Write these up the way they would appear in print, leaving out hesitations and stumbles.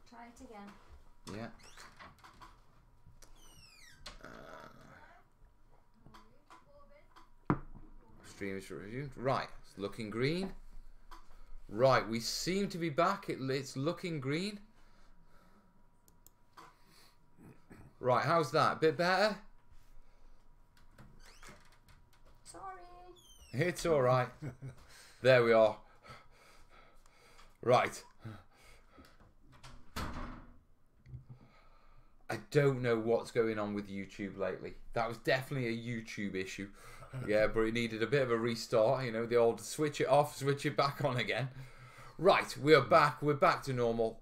Try it again. Yeah. Stream is resumed. Right, it's looking green. Right, we seem to be back. It's looking green. Right, how's that? Bit better? Sorry. It's all right. There we are. Right. I don't know what's going on with YouTube lately. That was definitely a YouTube issue. Yeah, but it needed a bit of a restart. You know, the old switch it off, switch it back on again. Right, we are back. We're back to normal.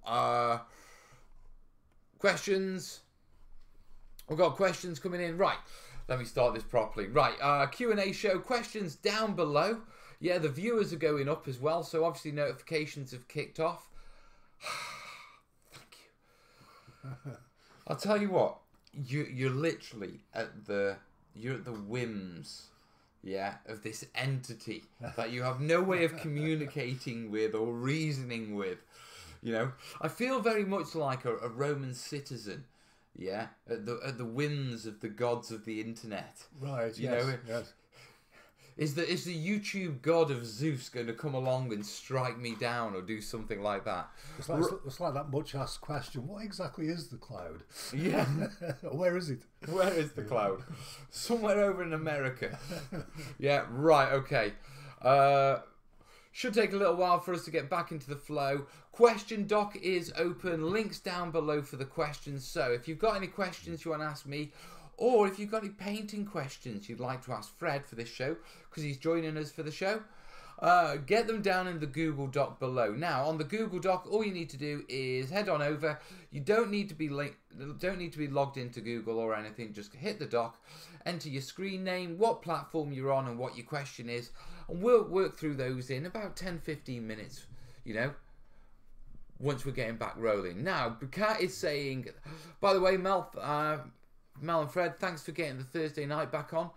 Questions? We've got questions coming in. Right, let me start this properly. Right, Q&A show. Questions down below. Yeah, the viewers are going up as well, so obviously notifications have kicked off. Thank you. I'll tell you what, you're literally at the whims, yeah, of this entity that you have no way of communicating with or reasoning with. You know, I feel very much like a Roman citizen, yeah, at the whims of the gods of the internet. Right. You yes. know, Yes. Is the YouTube god of Zeus going to come along and strike me down or do something like that? It's like that much asked question. What exactly is the cloud? Yeah. Where is it? Where is the cloud? Somewhere over in America. Yeah, right, okay. Should take a little while for us to get back into the flow. Question doc is open. Links down below for the questions. So if you've got any questions you want to ask me, or if you've got any painting questions you'd like to ask Fred for this show, because he's joining us for the show, get them down in the Google Doc below. Now, on the Google Doc, all you need to do is head on over. You don't need to be logged into Google or anything. Just hit the doc, enter your screen name, what platform you're on, and what your question is, and we'll work through those in about 10-15 minutes. You know, once we're getting back rolling. Now, Kat is saying, by the way, Mel and Fred, thanks for getting the Thursday night back on.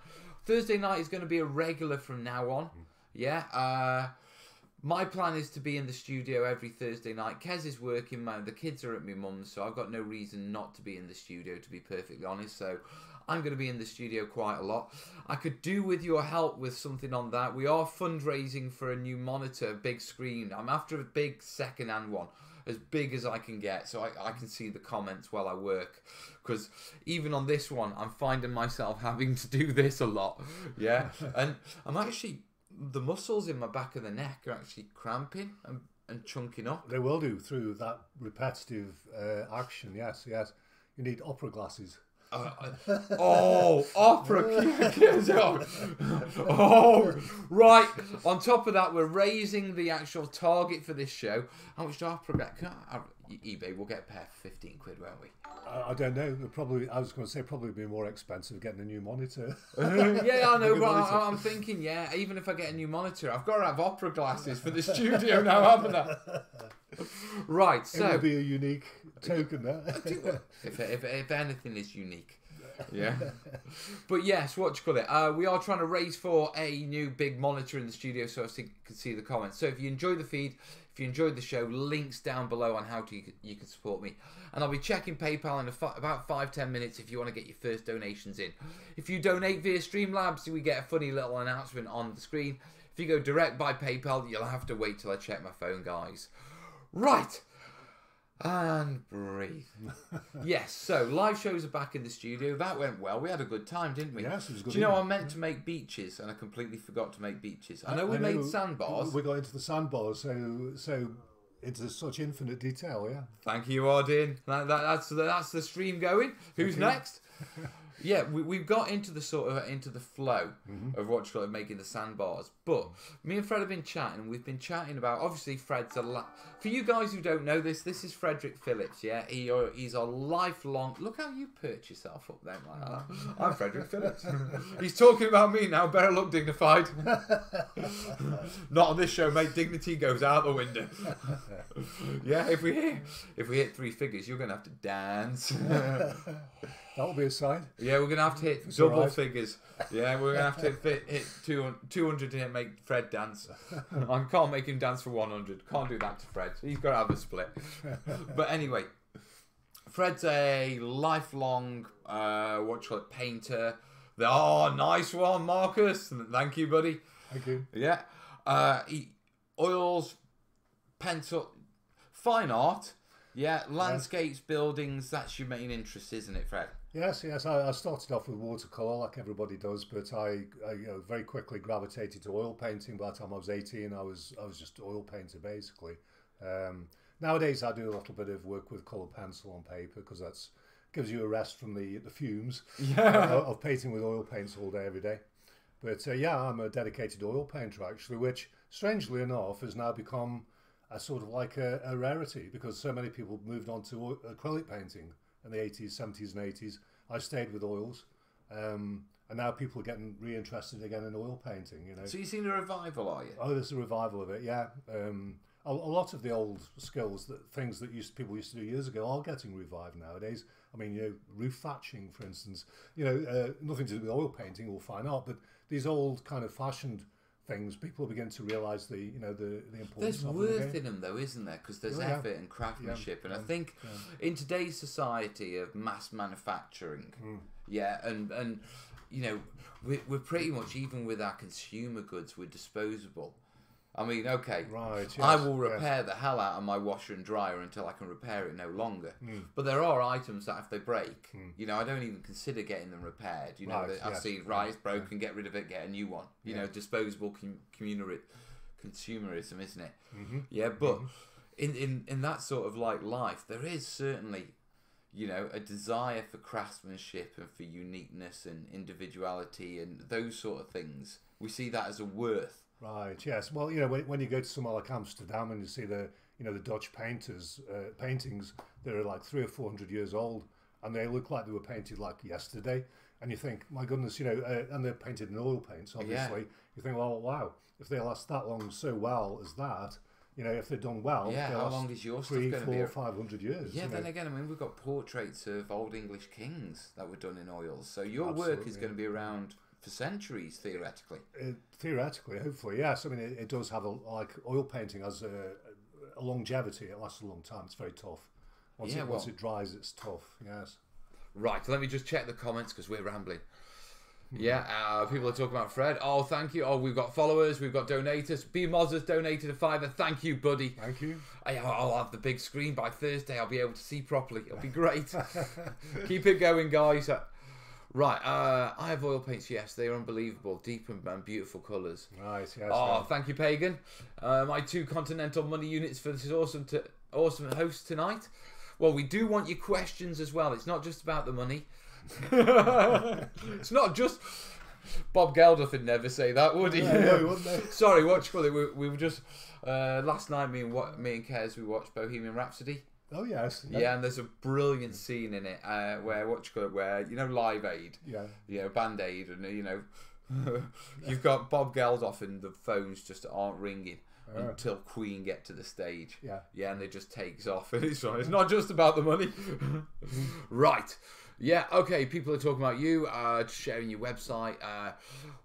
Thursday night is going to be a regular from now on. Yeah. My plan is to be in the studio every Thursday night. Kez is working, man. The kids are at my mum's, so I've got no reason not to be in the studio, to be perfectly honest. So I'm going to be in the studio quite a lot. I could do with your help with something on that. We are fundraising for a new monitor, big screen. I'm after a big second-hand one, as big as I can get, so I can see the comments while I work. Because even on this one, I'm finding myself having to do this a lot. Yeah, and I'm actually, the muscles in my back of the neck are actually cramping and chunking up. They will do through that repetitive action. Yes, yes. You need opera glasses. Opera kids. Oh, right. On top of that, we're raising the actual target for this show. How much do opera get? eBay will get a pair for 15 quid, won't we? I don't know. Probably, I was going to say probably be more expensive getting a new monitor. Yeah, I know, but I'm thinking, yeah, even if I get a new monitor, I've got to have opera glasses for the studio now, haven't I? Right, so it would be a unique token there. if anything is unique. Yeah. But yes, what do you call it? We are trying to raise for a new big monitor in the studio so you can see the comments. So if you enjoy the feed, if you enjoyed the show, links down below on how you can support me. And I'll be checking PayPal in about 5-10 minutes if you want to get your first donations in. If you donate via Streamlabs, we get a funny little announcement on the screen. If you go direct by PayPal, you'll have to wait till I check my phone, guys. Right. And breathe. Yes, so live shows are back in the studio. That went well. We had a good time, didn't we? Yes, it was good. Do you know I meant to make beaches and I completely forgot to make beaches? I know we made sandbars. We got into the sandbars, so it's such infinite detail, yeah. Thank you, Ardin. That's the stream going. Who's next? Yeah, we've got into the flow of what you call it, making the sandbars. But me and Fred have been chatting, and we've been chatting about, obviously Fred's for you guys who don't know this is Frederick Phillips, yeah? He's a lifelong, look how you perch yourself up there like that. I'm Frederick Phillips. He's talking about me now, better look dignified. Not on this show, mate, dignity goes out the window. Yeah, if we hit 3 figures, you're going to have to dance. That'll be a sign. Yeah, we're going to have to hit double figures. Yeah, we're going to have to hit 200 to make Fred dance. I can't make him dance for 100. Can't do that to Fred. He's got to have a split. But anyway, Fred's a lifelong painter. Oh, nice one, Marcus. Thank you, buddy. Thank you. Yeah. Oils, pencil, fine art. Yeah, landscapes, buildings. That's your main interest, isn't it, Fred? Yes. I started off with watercolour like everybody does, but I very quickly gravitated to oil painting. By the time I was 18, I was just oil painter basically. Nowadays, I do a little bit of work with colour pencil on paper because that's gives you a rest from the fumes of painting with oil paints all day every day. But yeah, I'm a dedicated oil painter actually, which strangely enough has now become a sort of like a rarity because so many people moved on to acrylic painting in the 80s, 70s and 80s. I stayed with oils, and now people are getting reinterested again in oil painting, you know. So you've seen a revival, are you? Oh, there's a revival of it, yeah. A lot of the old skills, things that people used to do years ago, are getting revived nowadays. I mean, you know, roof thatching, for instance. You know, nothing to do with oil painting or fine art, but these old kind of fashioned things, people are beginning to realise the importance. There's of worth in them, though, isn't there? Because there's effort and craftsmanship, and I think in today's society of mass manufacturing, and you know, we're pretty much, even with our consumer goods, we're disposable. I mean, okay, right, yes, I will repair the hell out of my washer and dryer until I can repair it no longer. But there are items that if they break, you know, I don't even consider getting them repaired. You know, I've seen, it's broken, get rid of it, get a new one. You know, disposable consumerism, isn't it? Yeah, but in that sort of like life, there is certainly, you know, a desire for craftsmanship and for uniqueness and individuality and those sort of things. We see that as a worth. Right. Yes. Well, you know, when you go to somewhere like Amsterdam and you see the Dutch painters paintings that are like 300 or 400 years old, and they look like they were painted like yesterday, and you think, my goodness, you know, and they're painted in oil paints, obviously. You think, well, wow, if they last that long so well as that, you know, if they're done well, how long is your stuff 300, going to be? 400, 500 years. Yeah. Then again, I mean, we've got portraits of old English kings that were done in oils, so your work is going to be around for centuries, theoretically. Theoretically, hopefully, yes. I mean, it does have like oil painting has a longevity. It lasts a long time. It's very tough. Once it dries, it's tough. Yes. Right. Let me just check the comments because we're rambling. Yeah, people are talking about Fred. Oh, thank you. Oh, we've got followers. We've got donators. B Moz has donated a £5. Thank you, buddy. Thank you. I'll have the big screen by Thursday. I'll be able to see properly. It'll be great. Keep it going, guys. Right, I have oil paints, yes, they are unbelievable, deep and beautiful colours. Right, yes. Oh, thank you, Pagan. My 2 Continental money units for this awesome host tonight. Well, we do want your questions as well. It's not just about the money. It's not just... Bob Geldof would never say that, would he? No, he wouldn't. Sorry, we were just... last night, me and Kez, we watched Bohemian Rhapsody. Oh yes. Yeah, and there's a brilliant scene in it where you know Live Aid, Band Aid, and you know you've got Bob Geldof and the phones just aren't ringing until Queen get to the stage. Yeah, and it just takes off. And it's not just about the money, right? Yeah, okay, people are talking about you, sharing your website.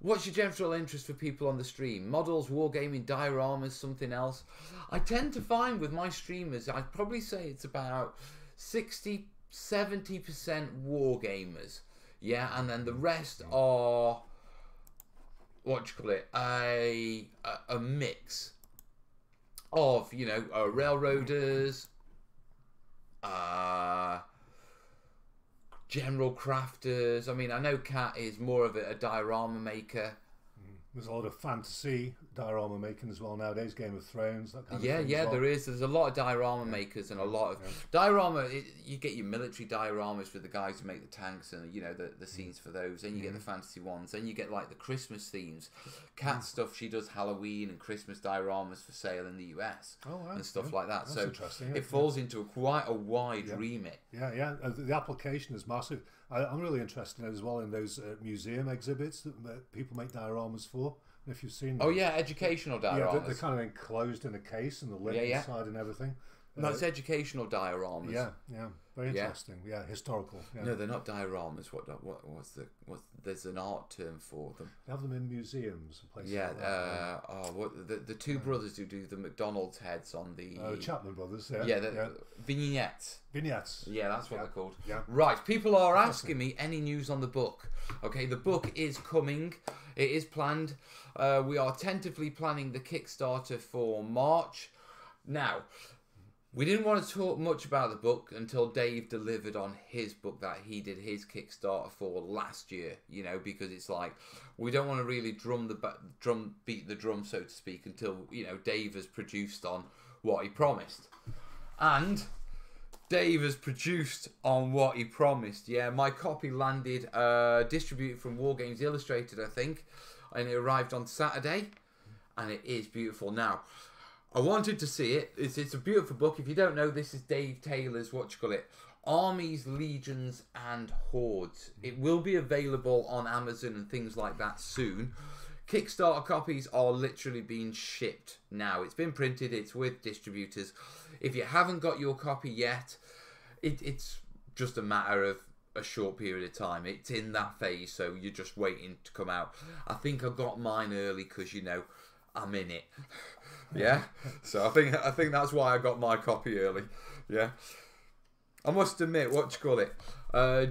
What's your general interest for people on the stream? Models, wargaming, dioramas, something else? I tend to find with my streamers, I'd probably say it's about 60-70% wargamers. Yeah, and then the rest are, a mix of, you know, railroaders, general crafters. I mean, I know Kat is more of a diorama maker. There's a lot of fantasy diorama making as well nowadays. Game of Thrones, that kind of thing. Yeah, there is. There's a lot of diorama makers and a lot of diorama. You get your military dioramas with the guys who make the tanks and you know the scenes for those. Then you get the fantasy ones. Then you get like the Christmas themes. Kat stuff. She does Halloween and Christmas dioramas for sale in the US and stuff like that. That's so interesting, it falls into quite a wide remit. Yeah. The application is massive. I'm really interested as well in those museum exhibits that people make dioramas for. And if you've seen them. Oh yeah, educational dioramas. They're kind of enclosed in a case and the lid inside and everything. That's educational dioramas. Yeah, yeah, very interesting. Yeah, historical. Yeah. No, they're not dioramas. There's an art term for them. They have them in museums and places. Yeah, like that. the two brothers who do the McDonald's heads on the Chapman Brothers. Yeah, yeah, vignettes. Vignettes. Yeah, that's what they're called. Yeah. Right, people are asking me any news on the book. Okay, the book is coming. It is planned. We are tentatively planning the Kickstarter for March. Now, we didn't want to talk much about the book until Dave delivered on his book that he did his Kickstarter for last year, you know, because it's like, we don't want to really beat the drum, so to speak, until, you know, Dave has produced on what he promised. And Dave has produced on what he promised. Yeah, my copy landed, distributed from War Games Illustrated, I think, and it arrived on Saturday, and it is beautiful. Now, I wanted to see it. It's a beautiful book. If you don't know, this is Dave Taylor's, Armies, Legions and Hordes. It will be available on Amazon and things like that soon. Kickstarter copies are literally being shipped now. It's been printed. It's with distributors. If you haven't got your copy yet, it's just a matter of a short period of time. It's in that phase, so you're just waiting to come out. I think I got mine early because, you know, I'm in it. Yeah, so I think that's why I got my copy early. Yeah, I must admit,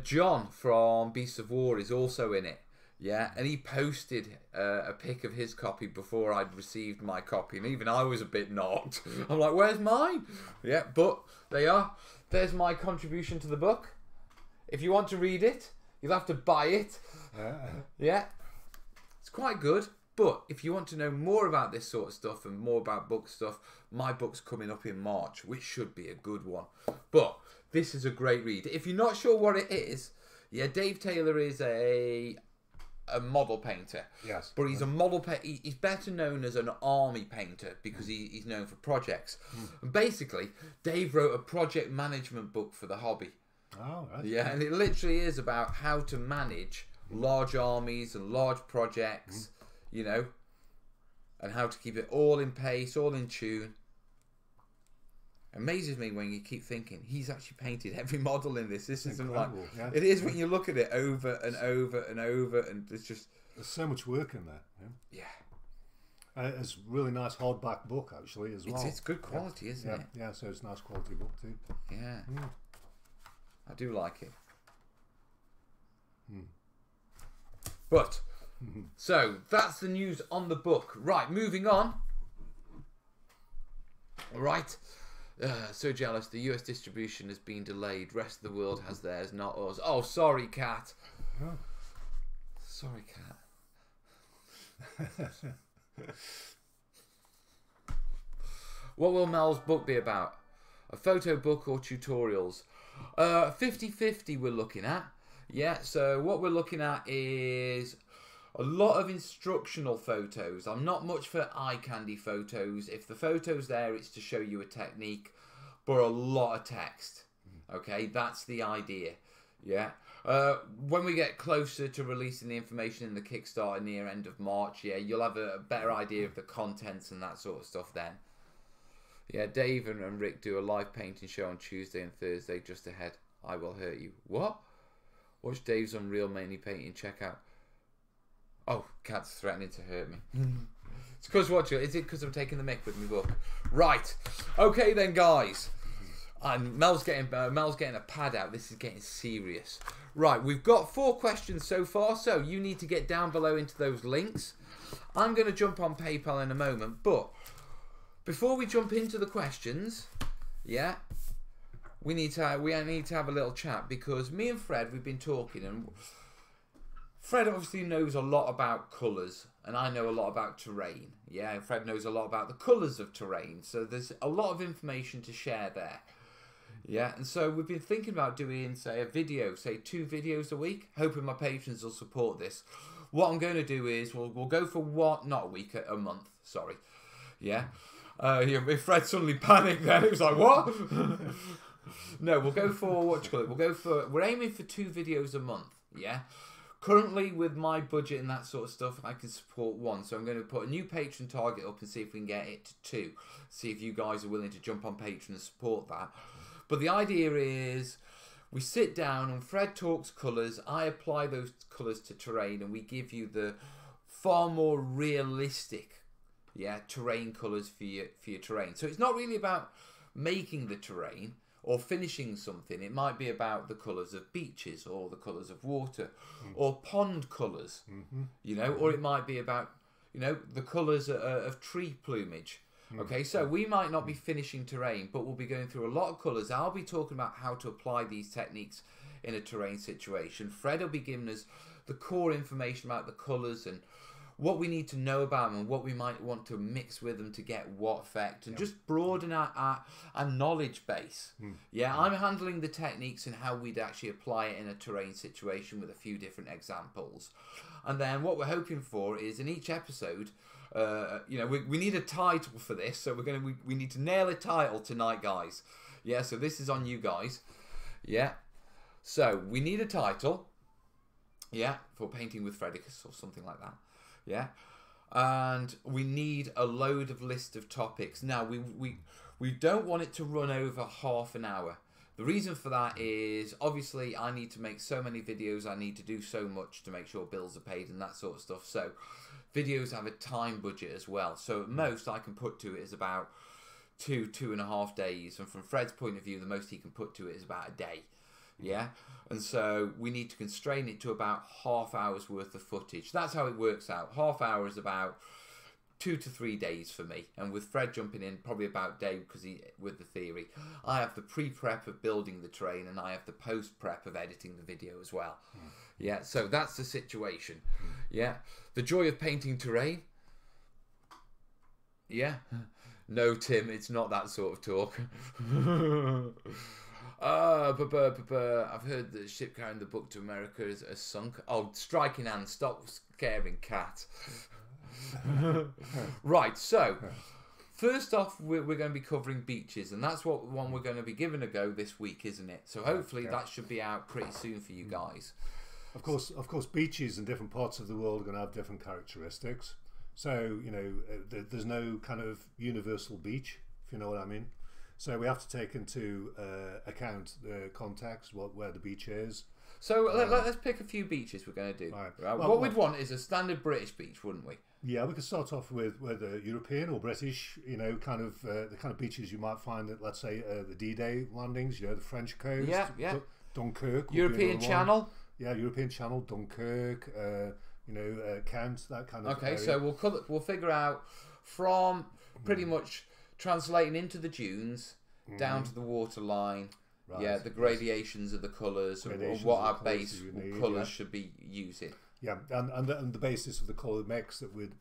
John from Beasts of War is also in it. Yeah, and he posted a pic of his copy before I'd received my copy, and even I was a bit knocked. I'm like, where's mine? Yeah, but they are. There's my contribution to the book. If you want to read it, you'll have to buy it. Yeah, it's quite good. But if you want to know more about this sort of stuff and more about book stuff, my book's coming up in March, which should be a good one. But this is a great read. If you're not sure what it is, yeah, Dave Taylor is a model painter. Yes. But he's a model he's better known as an army painter because he's known for projects. And basically, Dave wrote a project management book for the hobby. Oh, right. Yeah, and it literally is about how to manage large armies and large projects. You know, and how to keep it all in pace, all in tune. Amazes me when you keep thinking he's actually painted every model in this. This isn't like it is when you look at it over and over and over, and it's just there's so much work in there. Yeah, it's a really nice hardback book actually as well. It's good quality, isn't it? Yeah, so it's a nice quality book too. Yeah, I do like it. But. So, that's the news on the book. Right, moving on. Right. So jealous. The US distribution has been delayed. Rest of the world has theirs, not us. Oh, sorry, Cat. Oh. Sorry, Cat. What will Mel's book be about? A photo book or tutorials? 50-50 we're looking at. Yeah, so what we're looking at is a lot of instructional photos. I'm not much for eye candy photos. If the photo's there, it's to show you a technique, but a lot of text. Okay, that's the idea. Yeah. When we get closer to releasing the information in the Kickstarter near end of March, yeah, you'll have a better idea of the contents and that sort of stuff then. Yeah, Dave and Rick do a live painting show on Tuesday and Thursday just ahead. I will hurt you. What? Watch Dave's Unreal mainly painting. Check out. Oh, Cat's threatening to hurt me. It's because is it because I'm taking the mick with my book? Right. Okay then, guys. And Mel's getting a pad out. This is getting serious. Right, we've got 4 questions so far, so you need to get down below into those links. I'm going to jump on PayPal in a moment, but before we jump into the questions, yeah, we need to have a little chat because me and Fred, we've been talking, and Fred obviously knows a lot about colours, and I know a lot about terrain. Yeah, and Fred knows a lot about the colours of terrain, so there's a lot of information to share there. Yeah, and so we've been thinking about doing, say, a video, say 2 videos a week, hoping my patrons will support this. What I'm going to do is we'll go for a month, sorry. Yeah. If Fred suddenly panicked then, it was like, what? No, we'll go for, we're aiming for 2 videos a month, yeah? Currently, with my budget and that sort of stuff, I can support one. So I'm going to put a new Patreon target up and see if we can get it to 2. See if you guys are willing to jump on Patreon and support that. But the idea is we sit down and Fred talks colours. I apply those colours to terrain and we give you the far more realistic terrain colours for your terrain. So it's not really about making the terrain or finishing something. It might be about the colours of beaches or the colours of water or pond colours, you know, or it might be about, you know, the colours of tree plumage. Okay, so we might not be finishing terrain, but we'll be going through a lot of colours. I'll be talking about how to apply these techniques in a terrain situation. Fred will be giving us the core information about the colours and what we need to know about them and what we might want to mix with them to get what effect and just broaden our knowledge base. I'm handling the techniques and how we'd actually apply it in a terrain situation with a few different examples. And then what we're hoping for is in each episode, you know, we need a title for this, so we need to nail a title tonight, guys. Yeah, so this is on you guys. Yeah, so we need a title. Yeah, for Painting with Fredicus or something like that. Yeah, and we need a load of list of topics. Now we don't want it to run over half an hour. The reason for that is obviously I need to make so many videos. I need to do so much to make sure bills are paid and that sort of stuff. So videos have a time budget as well. So at most I can put to it is about 2.5 days. And from Fred's point of view, the most he can put to it is about a day. Yeah, and so we need to constrain it to about half hour's worth of footage. That's how it works out. Half hour is about 2 to 3 days for me, and with Fred jumping in probably about a day because he with the theory. I have the pre-prep of building the terrain and I have the post-prep of editing the video as well. Yeah, so that's the situation. Yeah, the joy of painting terrain. Yeah, no, Tim, it's not that sort of talk. I've heard the ship carrying the book to America is sunk. Oh, striking hand, stop scaring cat. Right, so first off, we're going to be covering beaches, and that's what one we're going to be giving a go this week, isn't it? So hopefully that should be out pretty soon for you guys. Of course, beaches in different parts of the world are going to have different characteristics. So, you know, there's no kind of universal beach, if you know what I mean. So we have to take into account the context, where the beach is. So let's pick a few beaches we're going to do. Right. Well, we'd want is a standard British beach, wouldn't we? Yeah, we could start off with the European or British, you know, kind of the kind of beaches you might find at, let's say, the D-Day landings, you know, the French coast. Yeah. Dunkirk. European Channel. Yeah, European Channel, Dunkirk, you know, Kent, that kind of area. So we'll figure out from pretty much translating into the dunes down to the waterline. Right. Yeah, the gradations of the colours and what our base colours should be using. Yeah, and the basis of the colour mix that we'd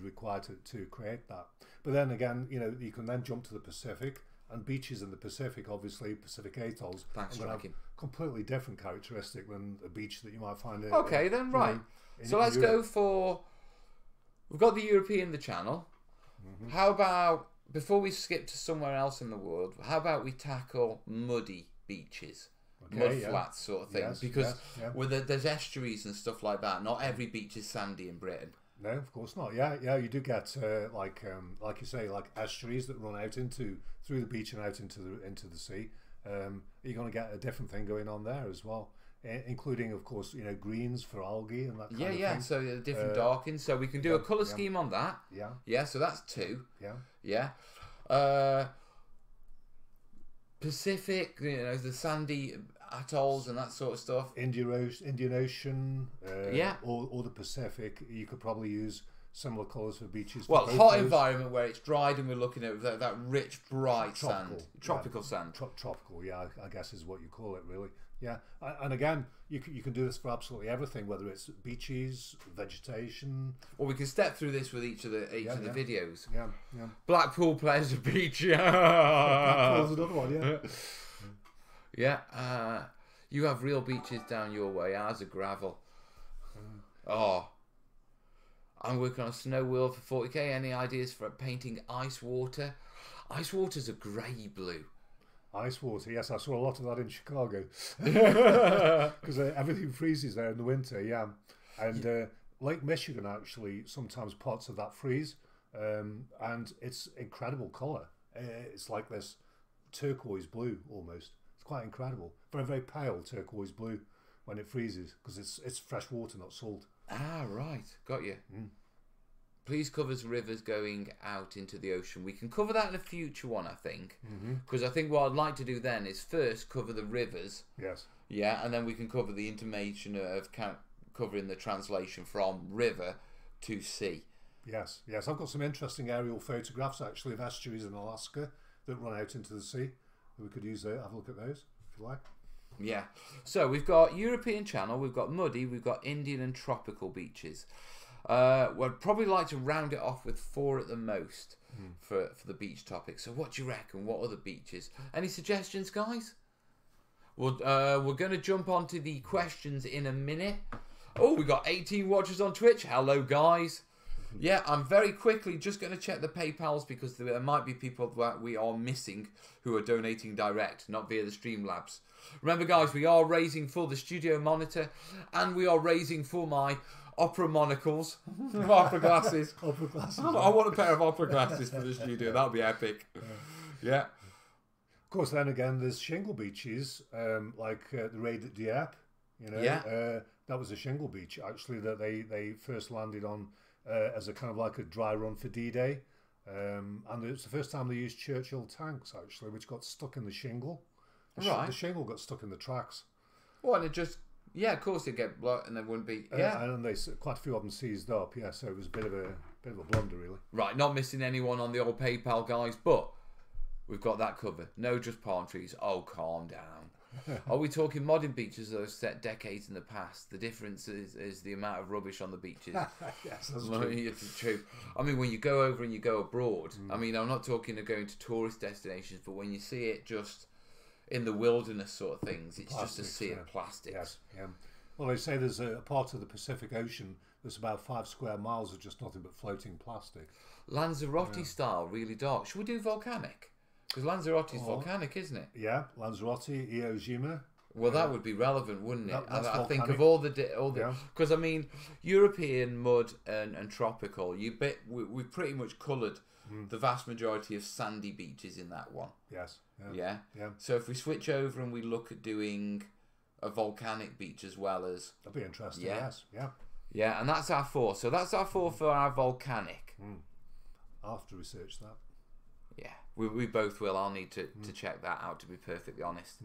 require to create that. But then again, you know, you can then jump to the Pacific, and beaches in the Pacific, obviously Pacific atolls, are going to have completely different characteristic than a beach that you might find. Okay, then right. So let's go for. We've got the European, the Channel. How about, before we skip to somewhere else in the world, how about we tackle muddy beaches? Mud flats sort of thing, because there's estuaries and stuff like that. Not every beach is sandy in Britain. No, of course not. Yeah, you do get like you say, like estuaries that run out through the beach and out into the sea. You're going to get a different thing going on there as well, including, of course, you know, greens for algae and that kind of thing. Yeah. So different darkings. So we can do a colour scheme on that. Yeah. So that's 2. Yeah. Pacific, you know, the sandy atolls and that sort of stuff. Indian Ocean, or the Pacific. You could probably use similar colours for beaches. Well, hot environment where it's dried and we're looking at that rich, bright sand, tropical sand. Tropical, yeah, I guess is what you call it, really. Yeah, and again, you can do this for absolutely everything, whether it's beaches, vegetation. Well, we can step through this with each of the videos. Yeah. Blackpool Pleasure Beach. Blackpool's another one. Yeah. You have real beaches down your way. Ours are gravel. Oh, I'm working on a snow world for 40k. Any ideas for painting ice water? Ice water's a grey blue. Ice water, yes, I saw a lot of that in Chicago because everything freezes there in the winter. Yeah, and Lake Michigan actually sometimes parts of that freeze, and it's incredible color. It's like this turquoise blue almost. It's quite incredible. Very very pale turquoise blue when it freezes because it's fresh water, not salt. Ah, right, got you. Please covers rivers going out into the ocean. We can cover that in a future one, I think, because I think what I'd like to do then is first cover the rivers. Yes. Yeah, and then we can cover the information of covering the translation from river to sea. Yes, yes. I've got some interesting aerial photographs actually of estuaries in Alaska that run out into the sea. We could use those. Have a look at those if you like. Yeah. So we've got European Channel, we've got muddy, we've got Indian and tropical beaches. We'd probably like to round it off with 4 at the most for the beach topic. So what do you reckon? What other beaches? Any suggestions, guys? We're going to jump onto the questions in a minute. Oh, we got 18 watchers on Twitch. Hello, guys. Yeah, I'm very quickly just going to check the PayPals because there might be people that we are missing who are donating direct, not via the Streamlabs. Remember, guys, we are raising for the studio monitor and we are raising for my opera monocles, opera glasses. Opera glasses. I want a pair of opera glasses for the studio. That'll be epic. Yeah. Of course, then again, there's shingle beaches like the Raid at Dieppe. You know, Yeah. That was a shingle beach actually that they first landed on as a kind of like a dry run for D-Day, and it was the first time they used Churchill tanks actually, which got stuck in the shingle. Right. The shingle got stuck in the tracks. Well, and it just. Yeah, of course it'd get blocked and there wouldn't be. Yeah, and they quite a few of them seized up. Yeah, so it was a bit of a blunder, really. right. Not missing anyone on the old PayPal, guys, but we've got that covered. No, just palm trees. Oh, calm down. Are we talking modern beaches that are set decades in the past? The difference is the amount of rubbish on the beaches. Yes, that's true. It's true. I mean, when you go over and you go abroad, I mean, I'm not talking of going to tourist destinations, but when you see it just in the wilderness sort of things, it's Plastics, just a sea yeah. of plastics. Yes, yeah. Well, they say there's a part of the Pacific Ocean that's about 5 square miles of just nothing but floating plastic. Lanzarote style, really dark. Should we do volcanic? Because Lanzarote's volcanic, isn't it? Yeah, Lanzarote, Iwo Jima. Well, that would be relevant, wouldn't it? That's I think of volcanic. all the Yeah. because I mean, European mud and tropical. We pretty much coloured the vast majority of sandy beaches in that one. Yes. Yeah. Yeah. So if we switch over and we look at doing a volcanic beach as well as That'd be interesting. Yeah. Yes. Yeah. yeah, and that's our 4. So that's our 4 for our volcanic. I'll have to research that. Yeah, we both will. I'll need to check that out, to be perfectly honest.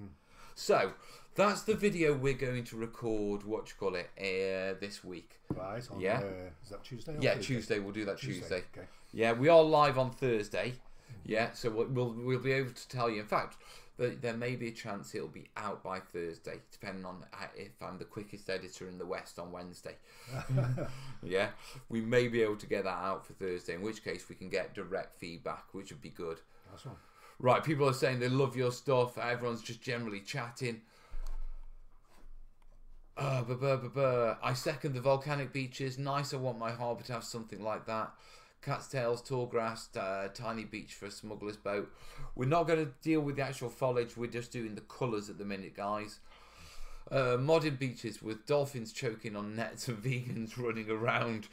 So that's the video we're going to record. What you call it? This week. Right. On, Yeah. Is that Tuesday? Or Yeah, Thursday? Tuesday. We'll do that Tuesday. Okay. Yeah, we are live on Thursday. Yeah, so we'll be able to tell you. In fact, there may be a chance it'll be out by Thursday, depending on if I'm the quickest editor in the West on Wednesday. Yeah, we may be able to get that out for Thursday, in which case we can get direct feedback, which would be good. That's one. Right, people are saying they love your stuff. Everyone's just generally chatting. I second the volcanic beaches. Nice, I want my harbour to have something like that. Cat's tails, tall grass, tiny beach for a smuggler's boat. We're not going to deal with the actual foliage. We're just doing the colours at the minute, guys. Modern beaches with dolphins choking on nets and vegans running around.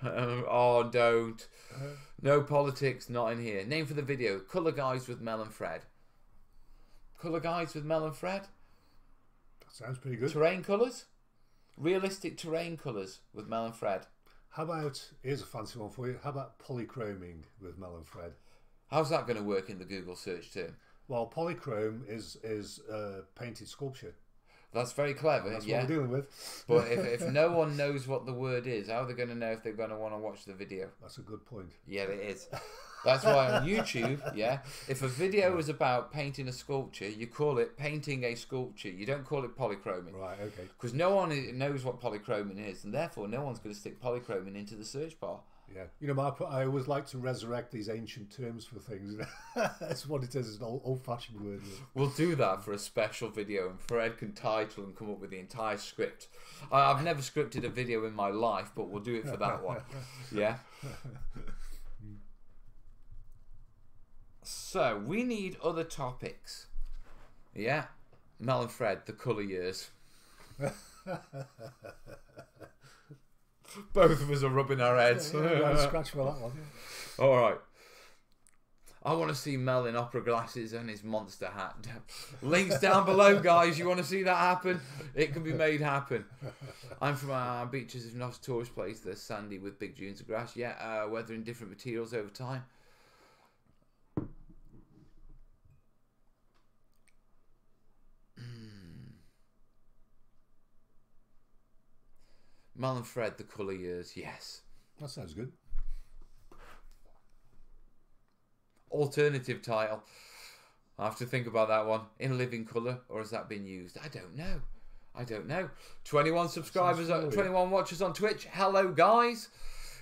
Oh, don't. No politics, not in here. Name for the video: Colour Guys with Mel and Fred. Colour Guys with Mel and Fred. That sounds pretty good. Terrain colours. Realistic terrain colours with Mel and Fred. How about, here's a fancy one for you, how about polychroming with Mel and Fred? How's that going to work in the Google search term? Well, polychrome is painted sculpture. That's very clever, That's yeah. what we're dealing with. But if no one knows what the word is, how are they going to know if they're going to want to watch the video? That's a good point. Yeah, it is. That's why on YouTube, yeah, if a video is about painting a sculpture, you call it painting a sculpture. You don't call it polychroming. Right, okay. Because no one knows what polychroming is, and therefore no one's going to stick polychroming into the search bar. Yeah. You know, I always like to resurrect these ancient terms for things. That's what it is. It's an old-fashioned word. We'll do that for a special video, and Fred can title and come up with the entire script. I've never scripted a video in my life, but we'll do it for that one. Yeah. So we need other topics. Yeah. Mel and Fred, the colour years. Both of us are rubbing our heads. Scratch for that one. Yeah. All right. I want to see Mel in opera glasses and his monster hat. Links down below, guys. You want to see that happen? It can be made happen. I'm from our beaches. If not a tourist place, they're sandy with big dunes of grass. Yeah, weathering different materials over time. Mel and Fred, the colour years. Yes. That sounds good. Alternative title. I have to think about that one. In living colour, or has that been used? I don't know. I don't know. 21 subscribers, 21 watchers on Twitch. Hello, guys.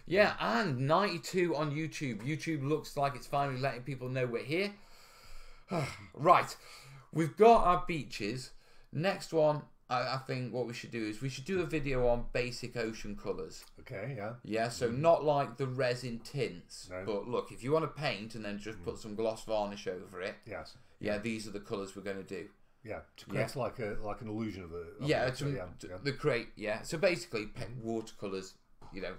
Yeah, and 92 on YouTube. YouTube looks like it's finally letting people know we're here. Right. We've got our beaches. Next one, I think what we should do is we should do a video on basic ocean colours. Okay, yeah. Yeah, so not like the resin tints. No. But look, if you want to paint and then just put some gloss varnish over it, Yes. yeah, these are the colours we're going to do. Yeah, to create like an illusion of a... Yeah, yeah. the create, yeah. So basically, watercolours, you know,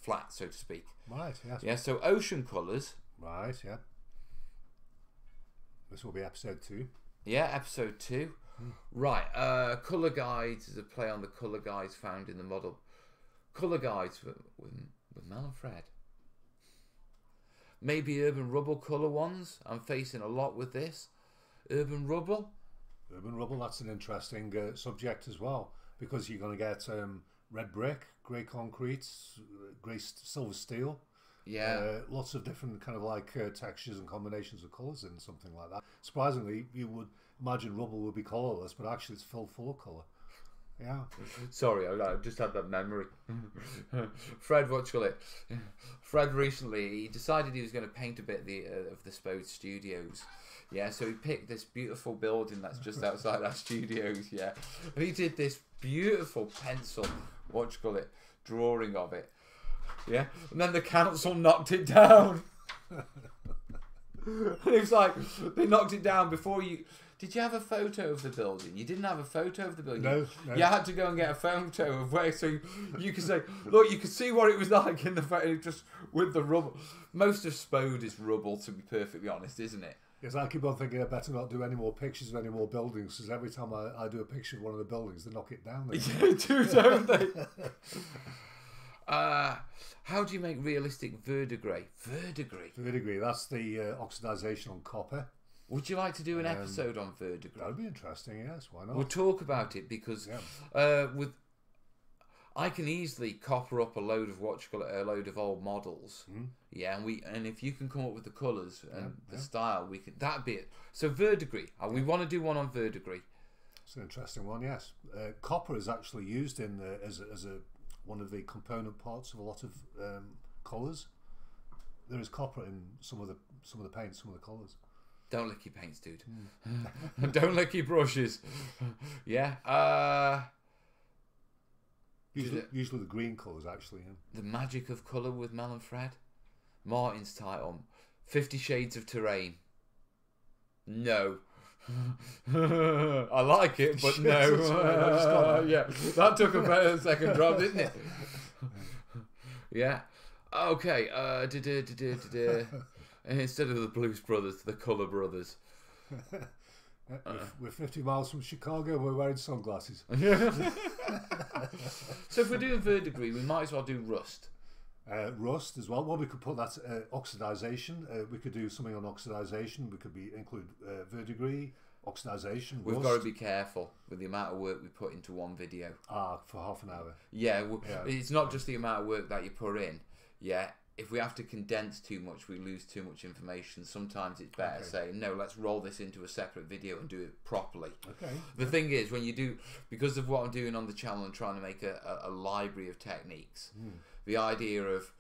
flat, so to speak. Right, yes. Yeah, so ocean colours. Right, yeah. This will be episode 2. Yeah, episode 2. Right, colour guides is a play on the colour guides found in the model. Colour guides with Mel and Fred. Maybe urban rubble colour ones. I'm facing a lot with this. Urban rubble. Urban rubble, that's an interesting subject as well, because you're going to get red brick, grey concrete, grey silver steel. Yeah. Lots of different kind of like textures and combinations of colours in something like that. Surprisingly, you would imagine rubble would be colourless, but actually it's filled full of colour. Yeah. Sorry, I just had that memory. Fred, what shall it? Fred recently, he decided he was going to paint a bit of the Spode Studios. Yeah, so he picked this beautiful building that's just outside our studios, yeah. And he did this beautiful pencil, what you call it, drawing of it. Yeah, and then the council knocked it down. And it was like, they knocked it down before you... Did you have a photo of the building? You didn't have a photo of the building. No. You had to go and get a photo of where, so you could say, look, you could see what it was like in the photo, just with the rubble. Most of Spode is rubble, to be perfectly honest, isn't it? Yes, I keep on thinking I better not do any more pictures of any more buildings, because every time I do a picture of one of the buildings, they knock it down. They do, don't they? How do you make realistic verdigris? Verdigris, that's the oxidization on copper. Would you like to do an episode on verdigris? That would be interesting, yes, why not? We'll talk about it because I can easily copper up a load of a load of old models. Yeah, and if you can come up with the colours and the style, we could, that'd be it. So verdigris, we want to do one on verdigris. It's an interesting one, yes. Copper is actually used in as one of the component parts of a lot of colours. There is copper in some of the paints, some of the colours. Don't lick your paints, dude. Don't lick your brushes. Yeah. Usually the green colours, actually. Yeah. The magic of colour with Mel and Fred. Martin's title: 50 Shades of Terrain. No. I like it, but no. Yeah, that took a better second drop, didn't it? Yeah. Okay. Instead of the Blues Brothers, the Colour Brothers. We're 50 miles from Chicago and we're wearing sunglasses. So if we're doing verdigris, we might as well do rust. Rust as well. Well, we could put that oxidization. We could do something on oxidization. We could include verdigris, oxidization. We've rust. got to be careful with the amount of work we put into one video. For half an hour. Yeah, it's not just the amount of work that you put in. Yeah, if we have to condense too much, we lose too much information. Sometimes it's better saying, no, let's roll this into a separate video and do it properly. Okay. The thing is, when you do, because of what I'm doing on the channel and trying to make a library of techniques, the idea of,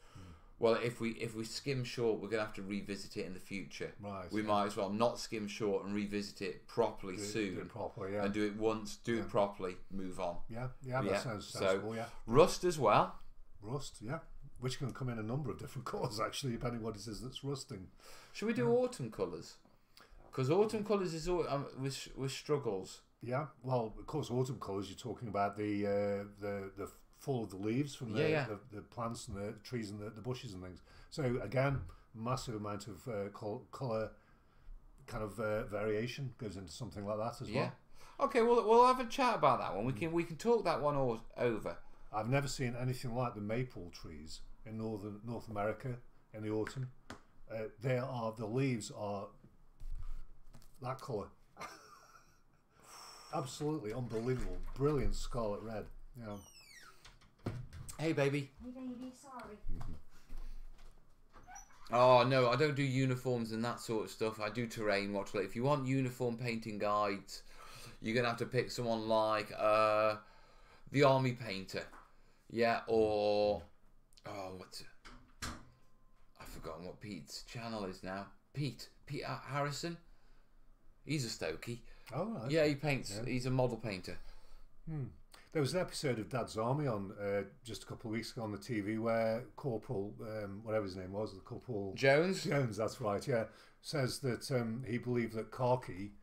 well, if we skim short, we're going to have to revisit it in the future. Right. We might as well not skim short and revisit it properly soon. Do it properly, yeah. And do it once, do it properly, move on. Yeah, that sounds sensible, yeah. Rust as well. Rust, yeah. Which can come in a number of different colours, actually, depending what it is that's rusting. Should we do autumn colours? Because autumn colours is with struggles. Yeah, well, of course, autumn colours. You're talking about the fall of the leaves from the plants and the trees and the bushes and things. So again, massive amount of colour kind of variation goes into something like that as well. Okay, well, we'll have a chat about that one. We can talk that one over. I've never seen anything like the maple trees in North America in the autumn. The leaves are that colour. Absolutely unbelievable, brilliant scarlet red. You know. Hey, baby. Hey, baby, sorry. Oh no, I don't do uniforms and that sort of stuff. I do terrain watch. If you want uniform painting guides, you're gonna have to pick someone like the Army Painter, or what's it? I've forgotten what Pete's channel is now. Pete Harrison. He's a Stokey. Oh, right. Yeah, he paints. Yeah. He's a model painter. There was an episode of Dad's Army on just a couple of weeks ago on the TV where Corporal, whatever his name was, the Corporal Jones, that's right, yeah, says that he believed that khaki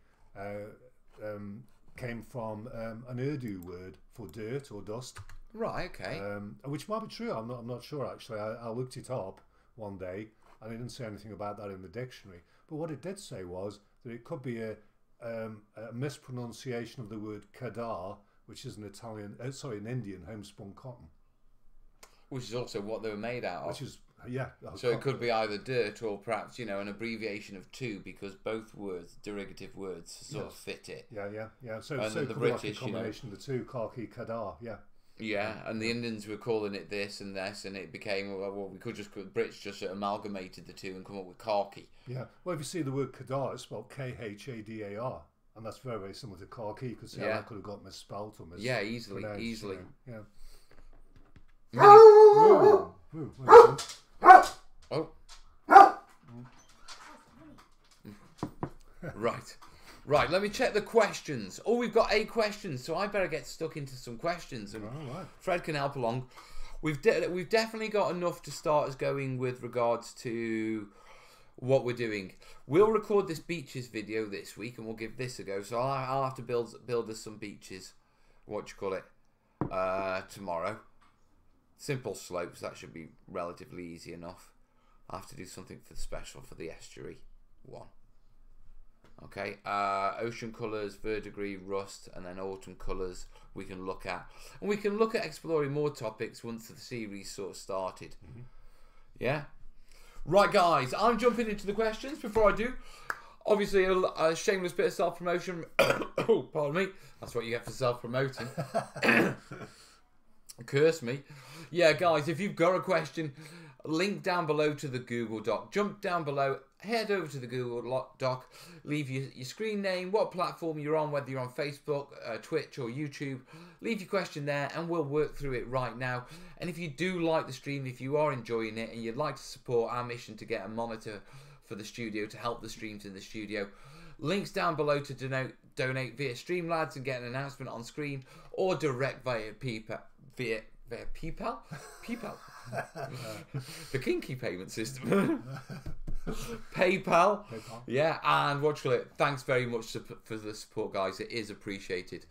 came from an Urdu word for dirt or dust. Right, okay. Which might be true. I'm not sure actually. I looked it up one day and it didn't say anything about that in the dictionary. But what it did say was that it could be a mispronunciation of the word kadar, which is an Indian homespun cotton. Which is also what they were made out of. Which is, so it could be either dirt or perhaps, an abbreviation of two, because both words, derivative words, sort of fit it. Yeah. So the it could British, be like a combination of the two, khaki, kadar, Yeah, and the Indians were calling it this and this, and it became, the Brits just amalgamated the two and come up with khaki. Yeah, well, if you see the word kadar, it's spelled Khadar, and that's very, very similar to khaki. You could see how that could have got misspelt or mispronounced. Yeah, easily. Yeah. Right, let me check the questions. Oh, we've got 8 questions, so I better get stuck into some questions, and Fred can help along. We've definitely got enough to start us going with regards to what we're doing. We'll record this beaches video this week, and we'll give this a go. So I'll have to build us some beaches. Tomorrow. Simple slopes, that should be relatively easy enough. I'll have to do something for the special for the estuary one. Okay, ocean colours, verdigris, rust, and then autumn colours we can look at. And we can look at exploring more topics once the series sort of started. Yeah? Right, guys, I'm jumping into the questions. Before I do, obviously a shameless bit of self-promotion. Oh, pardon me. That's what you get for self-promoting. Curse me. Yeah, guys, if you've got a question, link down below to the Google Doc. Jump down below, head over to the Google Doc, leave your screen name, what platform you're on, whether you're on Facebook, Twitch or YouTube. Leave your question there and we'll work through it right now. And if you do like the stream, if you are enjoying it and you'd like to support our mission to get a monitor for the studio to help the streams in the studio, links down below to donate via Streamlabs and get an announcement on screen, or direct via PayPal. Via PayPal? The kinky payment system. PayPal. Yeah, and thanks very much for the support, guys. It is appreciated.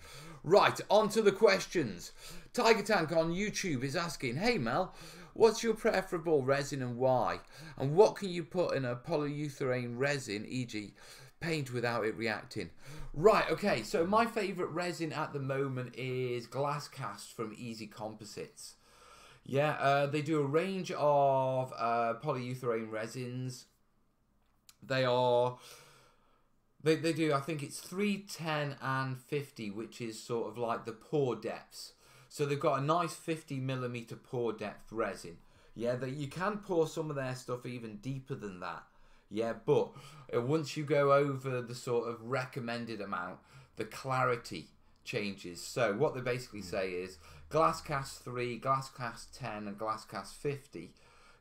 Right, on to the questions. Tiger Tank on YouTube is asking, hey Mel, what's your preferable resin and why? And what can you put in a polyurethane resin, e.g. paint without it reacting? Right, okay, so my favourite resin at the moment is Glass Cast from Easy Composites. Yeah, they do a range of polyurethane resins. They do, I think it's 3, 10 and 50, which is sort of like the pore depths. So they've got a nice 50mm pore depth resin. Yeah, that you can pour some of their stuff even deeper than that. Yeah, but once you go over the sort of recommended amount, the clarity changes. So what they basically say is Glass Cast 3, Glass Cast 10 and Glass Cast 50,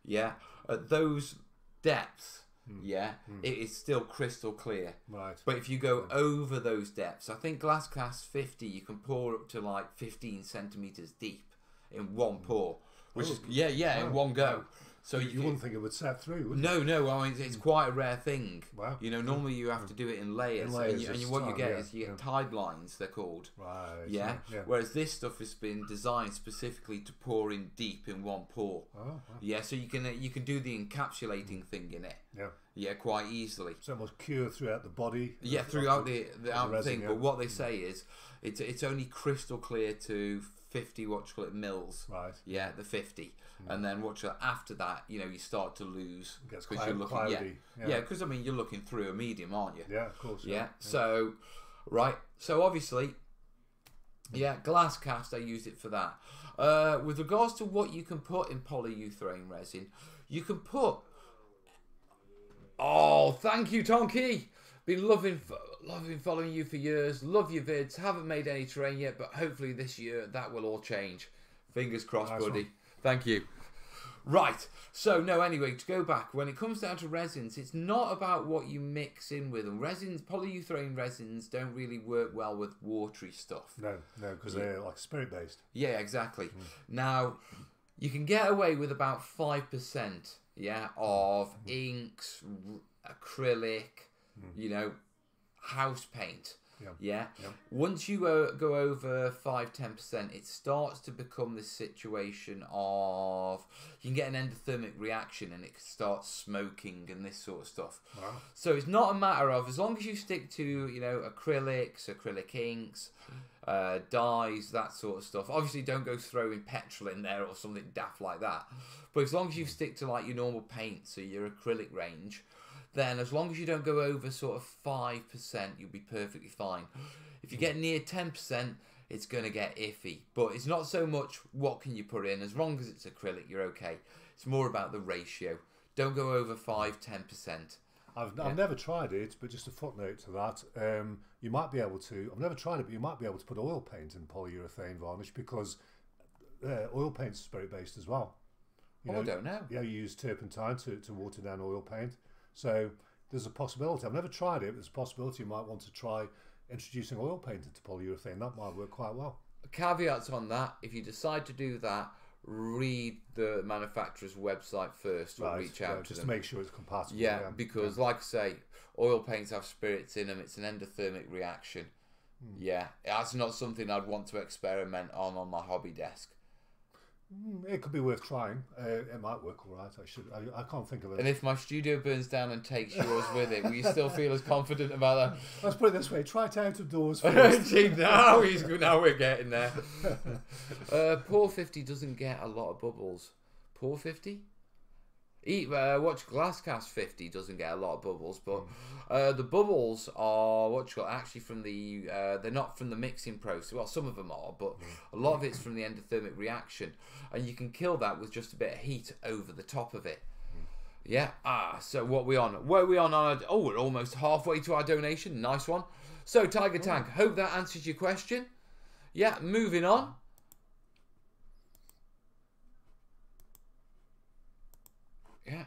yeah, at those depths, it is still crystal clear. Right. But if you go over those depths, I think Glass Cast 50, you can pour up to like 15 centimetres deep in one pour, which is, in one go. So you wouldn't think it would set through, would you? No. I mean, it's quite a rare thing. Wow. You know, normally you have to do it in layers, and what you get is you get tide lines. They're called. Right. Yeah? Whereas this stuff has been designed specifically to pour in deep in one pour. Oh. Wow. Yeah. So you can do the encapsulating thing in it. Yeah. Yeah, quite easily. So it must cure throughout the body. Yeah, throughout the resin, thing. But what they say is, it's only crystal clear to 50 mils. Right. Yeah, the 50. And then after that, you know, you start to lose It gets because you're looking. cloudy. Yeah, because I mean, you're looking through a medium, aren't you? Yeah, of course. Yeah. So, right. So obviously, glass cast. I use it for that. With regards to what you can put in polyurethane resin, you can put. Oh, thank you, Tonky. Been loving following you for years. Love your vids. Haven't made any terrain yet, but hopefully this year that will all change. Fingers crossed, Nice buddy. one. Thank you. Right. So no. Anyway, to go back, when it comes down to resins, it's not about what you mix in with them. Polyurethane resins don't really work well with watery stuff. No, because they're like spirit based. Yeah, exactly. Now, you can get away with about 5%. Yeah, of inks, acrylic, you know, house paint. Yeah. Once you go over 5-10%, it starts to become this situation of you can get an endothermic reaction and it starts smoking and this sort of stuff. Wow. So it's not a matter of, as long as you stick to, you know, acrylics, acrylic inks, dyes, that sort of stuff. Obviously, don't go throwing petrol in there or something daft like that. But as long as you stick to like your normal paints or your acrylic range, then as long as you don't go over sort of 5%, you'll be perfectly fine. If you get near 10%, it's going to get iffy. But it's not so much what can you put in. As long as it's acrylic, you're okay. It's more about the ratio. Don't go over 5-10%. I've never tried it, but just a footnote to that. You might be able to. I've never tried it, but you might be able to put oil paint in polyurethane varnish because oil paint's spirit based as well. I don't know. Yeah, you use turpentine to water down oil paint. So there's a possibility. I've never tried it, but there's a possibility you might want to try introducing oil paint into polyurethane. That might work quite well. Caveats on that: if you decide to do that, read the manufacturer's website first or reach out to just them. to make sure it's compatible. Yeah, because like I say, oil paints have spirits in them. It's an endothermic reaction. Yeah, that's not something I'd want to experiment on my hobby desk. It could be worth trying. It might work all right. I can't think of it. And if my studio burns down and takes yours with it, will you still feel as confident about that? Let's put it this way: try it out of doors first. now we're getting there. Pour 50 doesn't get a lot of bubbles. Pour 50? Watch Glasscast 50 doesn't get a lot of bubbles, but the bubbles are actually from the they're not from the mixing process. Well, some of them are, but a lot of it's from the endothermic reaction, and you can kill that with just a bit of heat over the top of it. Yeah. So what are we on? Where are we on? We're almost halfway to our donation. Nice one. So Tiger Tank, hope that answers your question. Yeah. Moving on. Yeah.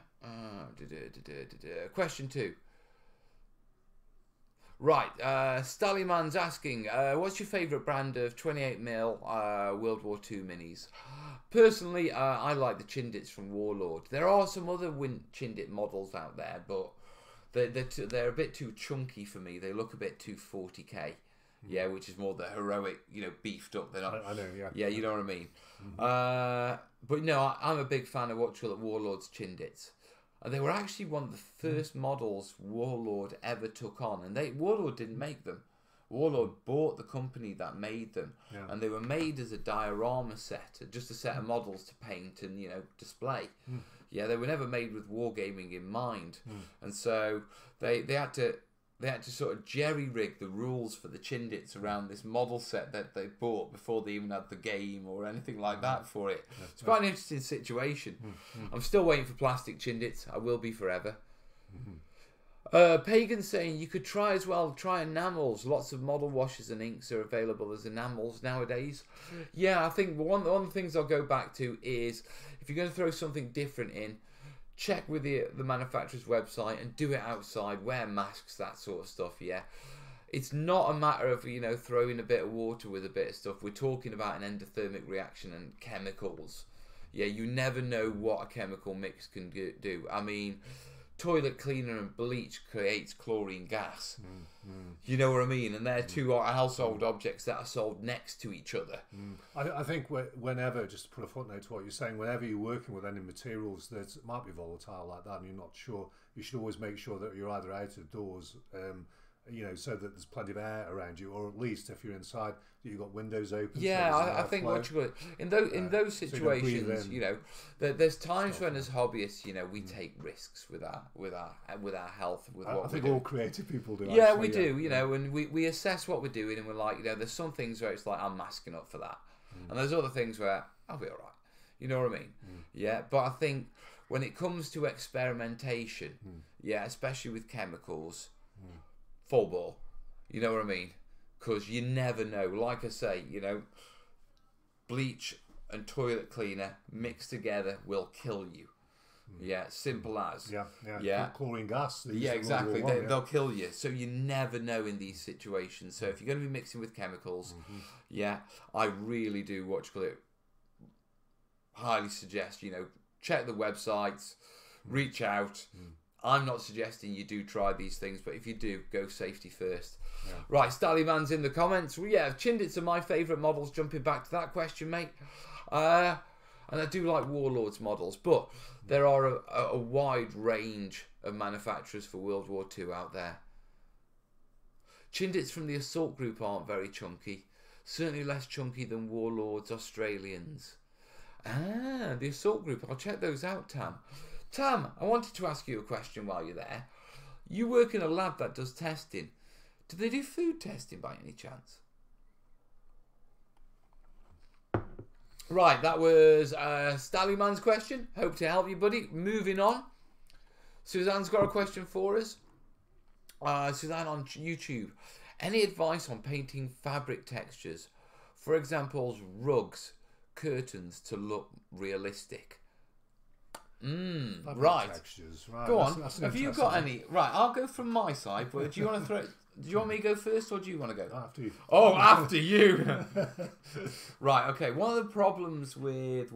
Question 2. Right. Stallyman's asking, what's your favourite brand of 28mm World War II minis? Personally, I like the Chindits from Warlord. There are some other Chindit models out there, but they're a bit too chunky for me. They look a bit too 40k. Yeah, which is more the heroic, beefed up. They're not. I know, yeah. Yeah, you know what I mean. But no, I'm a big fan of Warlord's Chindits. They were actually one of the first models Warlord ever took on, and Warlord didn't make them. Warlord bought the company that made them, and they were made as a diorama set, just a set of models to paint and display. Yeah, they were never made with wargaming in mind, and so they had to sort of jerry-rig the rules for the Chindits around this model set that they bought before they even had the game or anything like that for it. It's quite an interesting situation. I'm still waiting for plastic Chindits. I will be forever. Pagan saying you could try enamels. Lots of model washes and inks are available as enamels nowadays. Yeah, I think one of the things I'll go back to is if you're going to throw something different in, check with the manufacturer's website and do it outside. Wear masks, that sort of stuff. Yeah, it's not a matter of throwing a bit of water with a bit of stuff. We're talking about an endothermic reaction and chemicals. Yeah, you never know what a chemical mix can do. I mean, toilet cleaner and bleach creates chlorine gas. You know what I mean? And they're two household objects that are sold next to each other. I think whenever, just to put a footnote to what you're saying, whenever you're working with any materials that might be volatile like that and you're not sure, you should always make sure that you're either out of doors, you know, so that there's plenty of air around you, or at least if you're inside, that you've got windows open. Yeah, so I think what you in those situations, so you know, there's times when as hobbyists, you know, we take risks with our health, with what I think we do. all creative people do. Yeah, actually, we do, you know, and we assess what we're doing, and we're like, you know, there's some things where it's like, I'm masking up for that, and there's other things where I'll be all right. You know what I mean? Yeah, but I think when it comes to experimentation, yeah, especially with chemicals, full ball. You know what I mean? Because you never know. Like I say, you know, bleach and toilet cleaner mixed together will kill you. Yeah, simple as. Yeah. Chlorine gas. Yeah, exactly. They'll kill you. So you never know in these situations. So if you're going to be mixing with chemicals, yeah, I really do highly suggest, you know, check the websites, reach out. I'm not suggesting you do try these things, but if you do, go safety first. Yeah. Right, Stallyman's in the comments. Well, yeah, Chindits are my favourite models, jumping back to that question, mate. And I do like Warlords models, but there are a wide range of manufacturers for World War II out there. Chindits from the Assault Group aren't very chunky. Certainly less chunky than Warlords Australians. Ah, the Assault Group. I'll check those out, Tam. Tam, I wanted to ask you a question while you're there. You work in a lab that does testing. Do they do food testing by any chance? Right, that was Stallyman's question. Hope to help you, buddy. Moving on. Suzanne's got a question for us. Suzanne on YouTube. Any advice on painting fabric textures? For example, rugs, curtains to look realistic. Right. Textures. Right. Go on. That's Have you got any? Right, I'll go from my side. But do you want to throw? Do you want me to go first, or do you want to go? After you. Oh, after you. Right. Okay. One of the problems with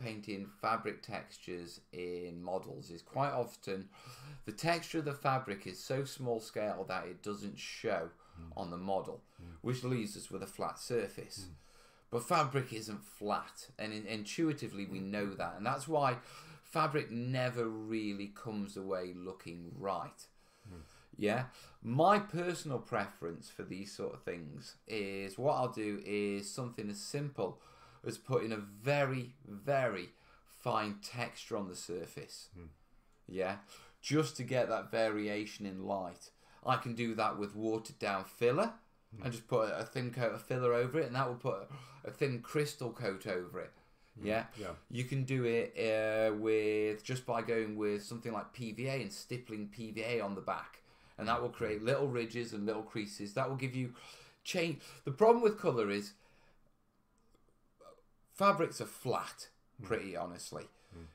painting fabric textures in models is quite often the texture of the fabric is so small scale that it doesn't show on the model, which leaves us with a flat surface. But fabric isn't flat, and intuitively we know that, and that's why fabric never really comes away looking right. Yeah, my personal preference for these sort of things is what I'll do is something as simple as putting a very, very fine texture on the surface. Yeah, just to get that variation in light. I can do that with watered down filler and just put a thin coat of filler over it, and that will put a thin crystal coat over it. Yeah. You can do it with just by going with something like PVA and stippling PVA on the back, and that will create little ridges and little creases. That will give you change. The problem with colour is fabrics are flat, pretty honestly.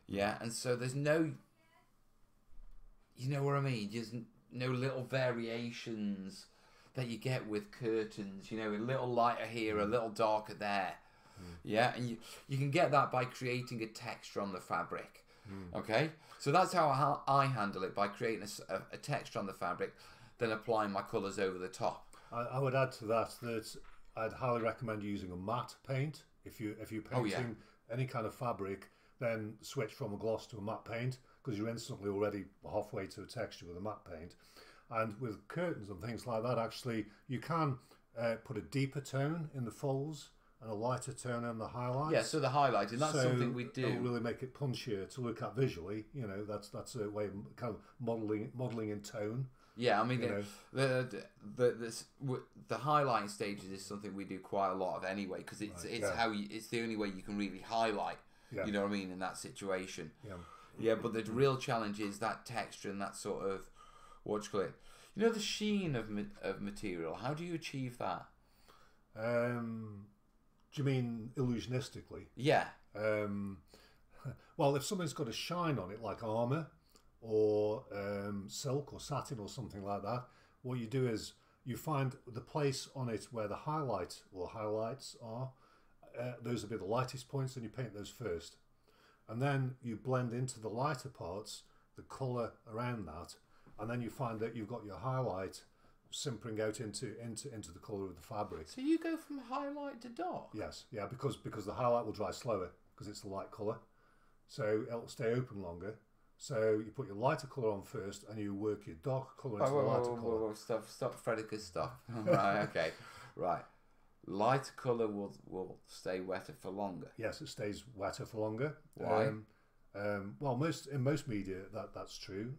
Yeah, and so there's no, you know what I mean? There's no little variations that you get with curtains. You know, a little lighter here, a little darker there. Yeah, and you can get that by creating a texture on the fabric. Okay, so that's how I handle it, by creating a texture on the fabric, then applying my colours over the top. I would add to that I'd highly recommend using a matte paint. If you're painting any kind of fabric, then switch from a gloss to a matte paint, because you're instantly already halfway to a texture with a matte paint. And with curtains and things like that, actually, you can put a deeper tone in the folds and a lighter tone on the highlights. Yeah, so the highlighting, that's something we do. It'll really make it punchier to look at visually. You know, that's a way of kind of modelling in tone. Yeah, I mean, the highlighting stages is something we do quite a lot of anyway, because it's it's the only way you can really highlight. Yeah. You know what I mean, in that situation. Yeah. But the real challenge is that texture and that sort of You know, the sheen of material. How do you achieve that? Do you mean illusionistically? Yeah. Well, if something's got a shine on it, like armour or silk or satin or something like that, what you do is you find the place on it where the highlight or highlights are. Those will be the lightest points, and you paint those first. and then you blend into the lighter parts the colour around that, and then you find that you've got your highlight simpering out into the colour of the fabric. So you go from highlight to dark? Yes, yeah, because the highlight will dry slower because it's the light colour, so it'll stay open longer. So you put your lighter colour on first, and you work your darker colour into the lighter colour. Stop Frederica's stuff. Right, okay, right. Lighter colour will stay wetter for longer. Yes, it stays wetter for longer. Why? Well, in most media that's true.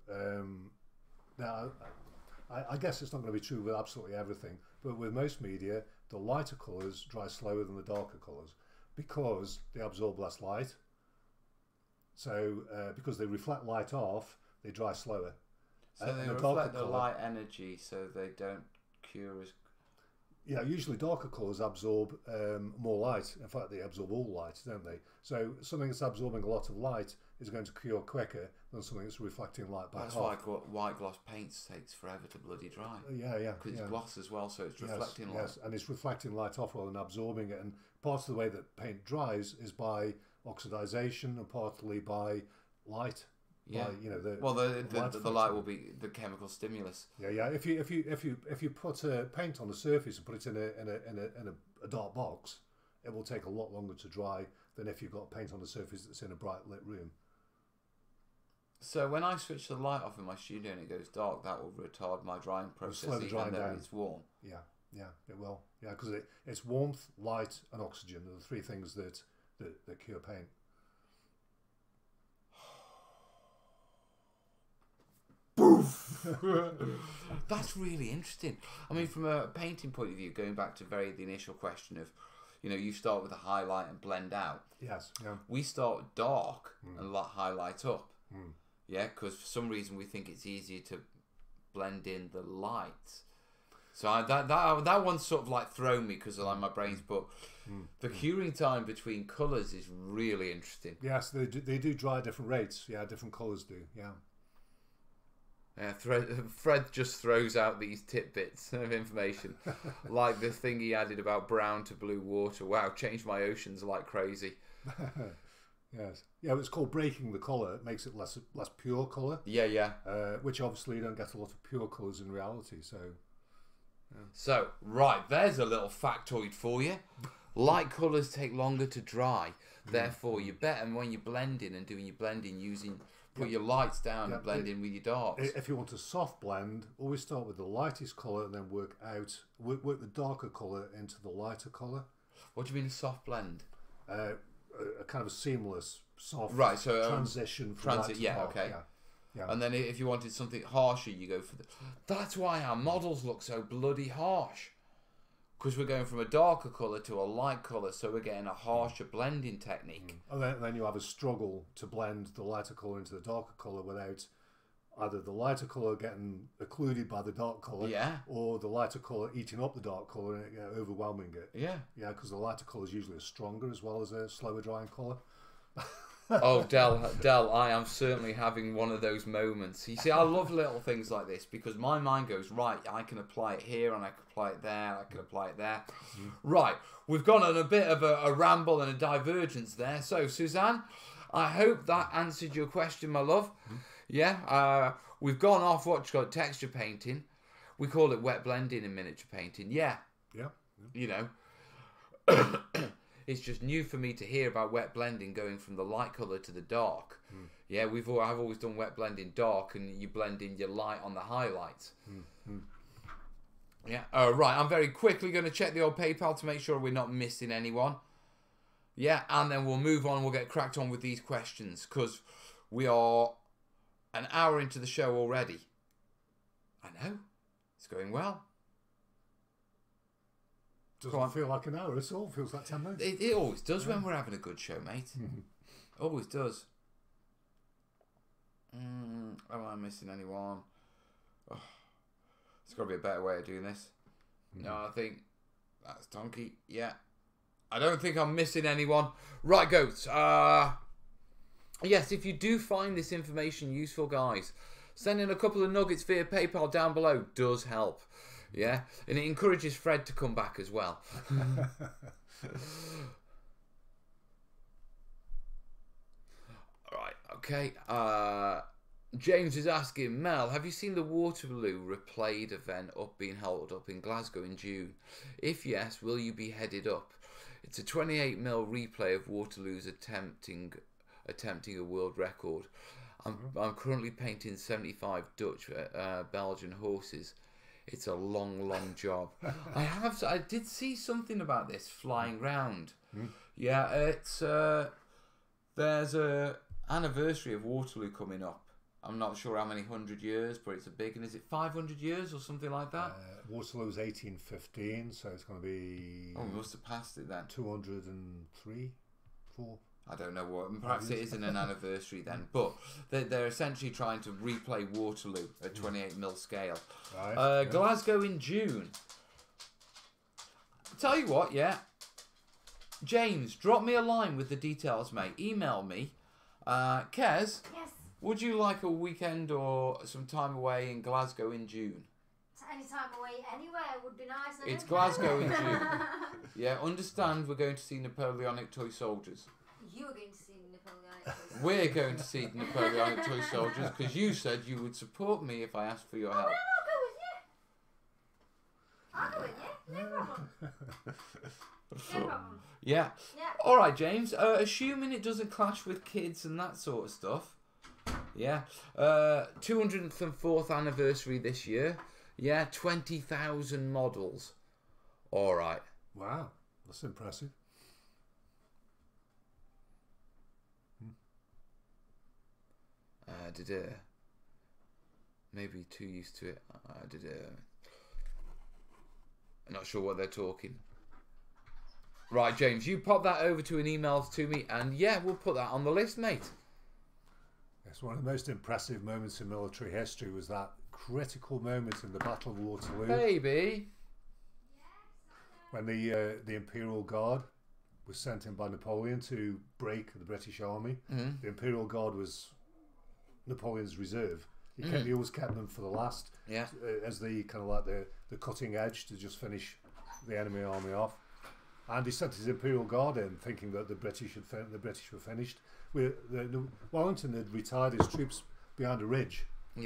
Now, I guess it's not going to be true with absolutely everything, but with most media, the lighter colours dry slower than the darker colours because they absorb less light. So because they reflect light off, they dry slower. So they reflect the light energy, so they don't cure as... Yeah, usually darker colours absorb more light. In fact, they absorb all light, don't they? So something that's absorbing a lot of light is going to cure quicker than something that's reflecting light back off. That's why white gloss paint takes forever to bloody dry. Yeah. Because it's gloss as well, so it's reflecting light. Yes, and it's reflecting light off rather than absorbing it. And part of the way that paint dries is by oxidization and partly by light. Yeah, by, the light will be the chemical stimulus. Yeah. If you put a paint on the surface and put it in a dark box, it will take a lot longer to dry than if you've got paint on the surface that's in a bright lit room. So when I switch the light off in my studio and it goes dark, that will retard my drying process, slow the drying even though down. it's warm. Yeah, it will. Yeah, because it's warmth, light, and oxygen are the three things that cure paint. That's really interesting. I mean, from a painting point of view, going back to the initial question of, you start with a highlight and blend out. Yes, yeah. We start dark and let highlight up. Yeah, because for some reason we think it's easier to blend in the light. So that one's sort of like thrown me because my brain's. But the curing time between colours is really interesting. Yes, they do dry at different rates. Yeah, different colours do. Yeah. Yeah, Fred just throws out these tidbits of information, like the thing he added about brown to blue water. Wow, changed my oceans like crazy. Yes, yeah, it's called breaking the colour. It makes it less pure colour. Yeah. Which obviously you don't get a lot of pure colours in reality. So, yeah. So right, there's a little factoid for you. Light colours take longer to dry, therefore you're better when you're blending and doing your blending put your lights down and blend in with your darks. If you want a soft blend, always start with the lightest colour and then work the darker colour into the lighter colour. What do you mean a soft blend? A kind of a seamless, soft transition from light to dark. Okay. Yeah. And then if you wanted something harsher, you go for That's why our models look so bloody harsh. Because we're going from a darker colour to a light colour, so we're getting a harsher blending technique. And then you have a struggle to blend the lighter colour into the darker colour without either the lighter colour getting occluded by the dark colour, or the lighter colour eating up the dark colour and overwhelming it. Yeah, because the lighter colour is usually stronger as well as a slower drying colour. Oh, Del, I am certainly having one of those moments. You see, I love little things like this because my mind goes, right, I can apply it here and I can apply it there, I can apply it there. Right, we've gone on a bit of a ramble and a divergence there. So, Suzanne, I hope that answered your question, my love. Yeah, we've gone off what's called texture painting. We call it wet blending in miniature painting. Yeah. It's just new for me to hear about wet blending going from the light colour to the dark. Yeah, I've always done wet blending dark and you blend in your light on the highlights. Yeah, right, I'm very quickly going to check the old PayPal to make sure we're not missing anyone. Yeah, and then we'll move on, we'll get cracked on with these questions because we are an hour into the show already. I know, it's going well. Doesn't feel like an hour at all. Feels like 10 minutes. It always does when we're having a good show, mate. Always does. Am I missing anyone? Oh, there's got to be a better way of doing this. No, I think that's Donkey. Yeah. I don't think I'm missing anyone. Right, goats. Yes, if you do find this information useful, guys, sending a couple of nuggets via PayPal down below does help. Yeah, and it encourages Fred to come back as well. Okay. James is asking, Mel, have you seen the Waterloo replayed event being held up in Glasgow in June? If yes, will you be headed up? It's a 28mm replay of Waterloo's attempting a world record. I'm currently painting 75 Dutch Belgian horses. It's a long job. I did see something about this flying round. Yeah, it's there's a anniversary of Waterloo coming up. I'm not sure how many 100 years, but it's a big, and is it 500 years or something like that? Waterloo's 1815, so it's going to be... Oh, we must have passed it then. 203, 4. I don't know what. Perhaps it isn't an anniversary then, but they're essentially trying to replay Waterloo at 28mm scale. Right. Glasgow in June. Tell you what, yeah. James, drop me a line with the details, mate. Email me. Kez, Yes. would you like a weekend or some time away in Glasgow in June? Any time away, anywhere would be nice. It's Glasgow in June. Yeah, understand we're going to see Napoleonic toy soldiers. You are going to see Napoleonic toy soldiers. We're going to see Napoleonic toy soldiers because you said you would support me if I asked for your help. Well, I'll go with you. No problem. No problem. Yeah. Yeah. All right, James. Assuming it doesn't clash with kids and that sort of stuff. Yeah. 204th anniversary this year. Yeah. 20,000 models. All right. Wow, that's impressive. Maybe too used to it. I'm not sure what they're talking. Right, James, you pop that over to an email to me, and yeah, we'll put that on the list, mate. Yes, one of the most impressive moments in military history was that critical moment in the Battle of Waterloo, Baby. when the Imperial Guard was sent in by Napoleon to break the British Army. The Imperial Guard was Napoleon's reserve. He always kept them for the last, as the kind of like the cutting edge to just finish the enemy army off. And he sent his Imperial Guard in, thinking that the British were finished. Wellington had retired his troops behind a ridge to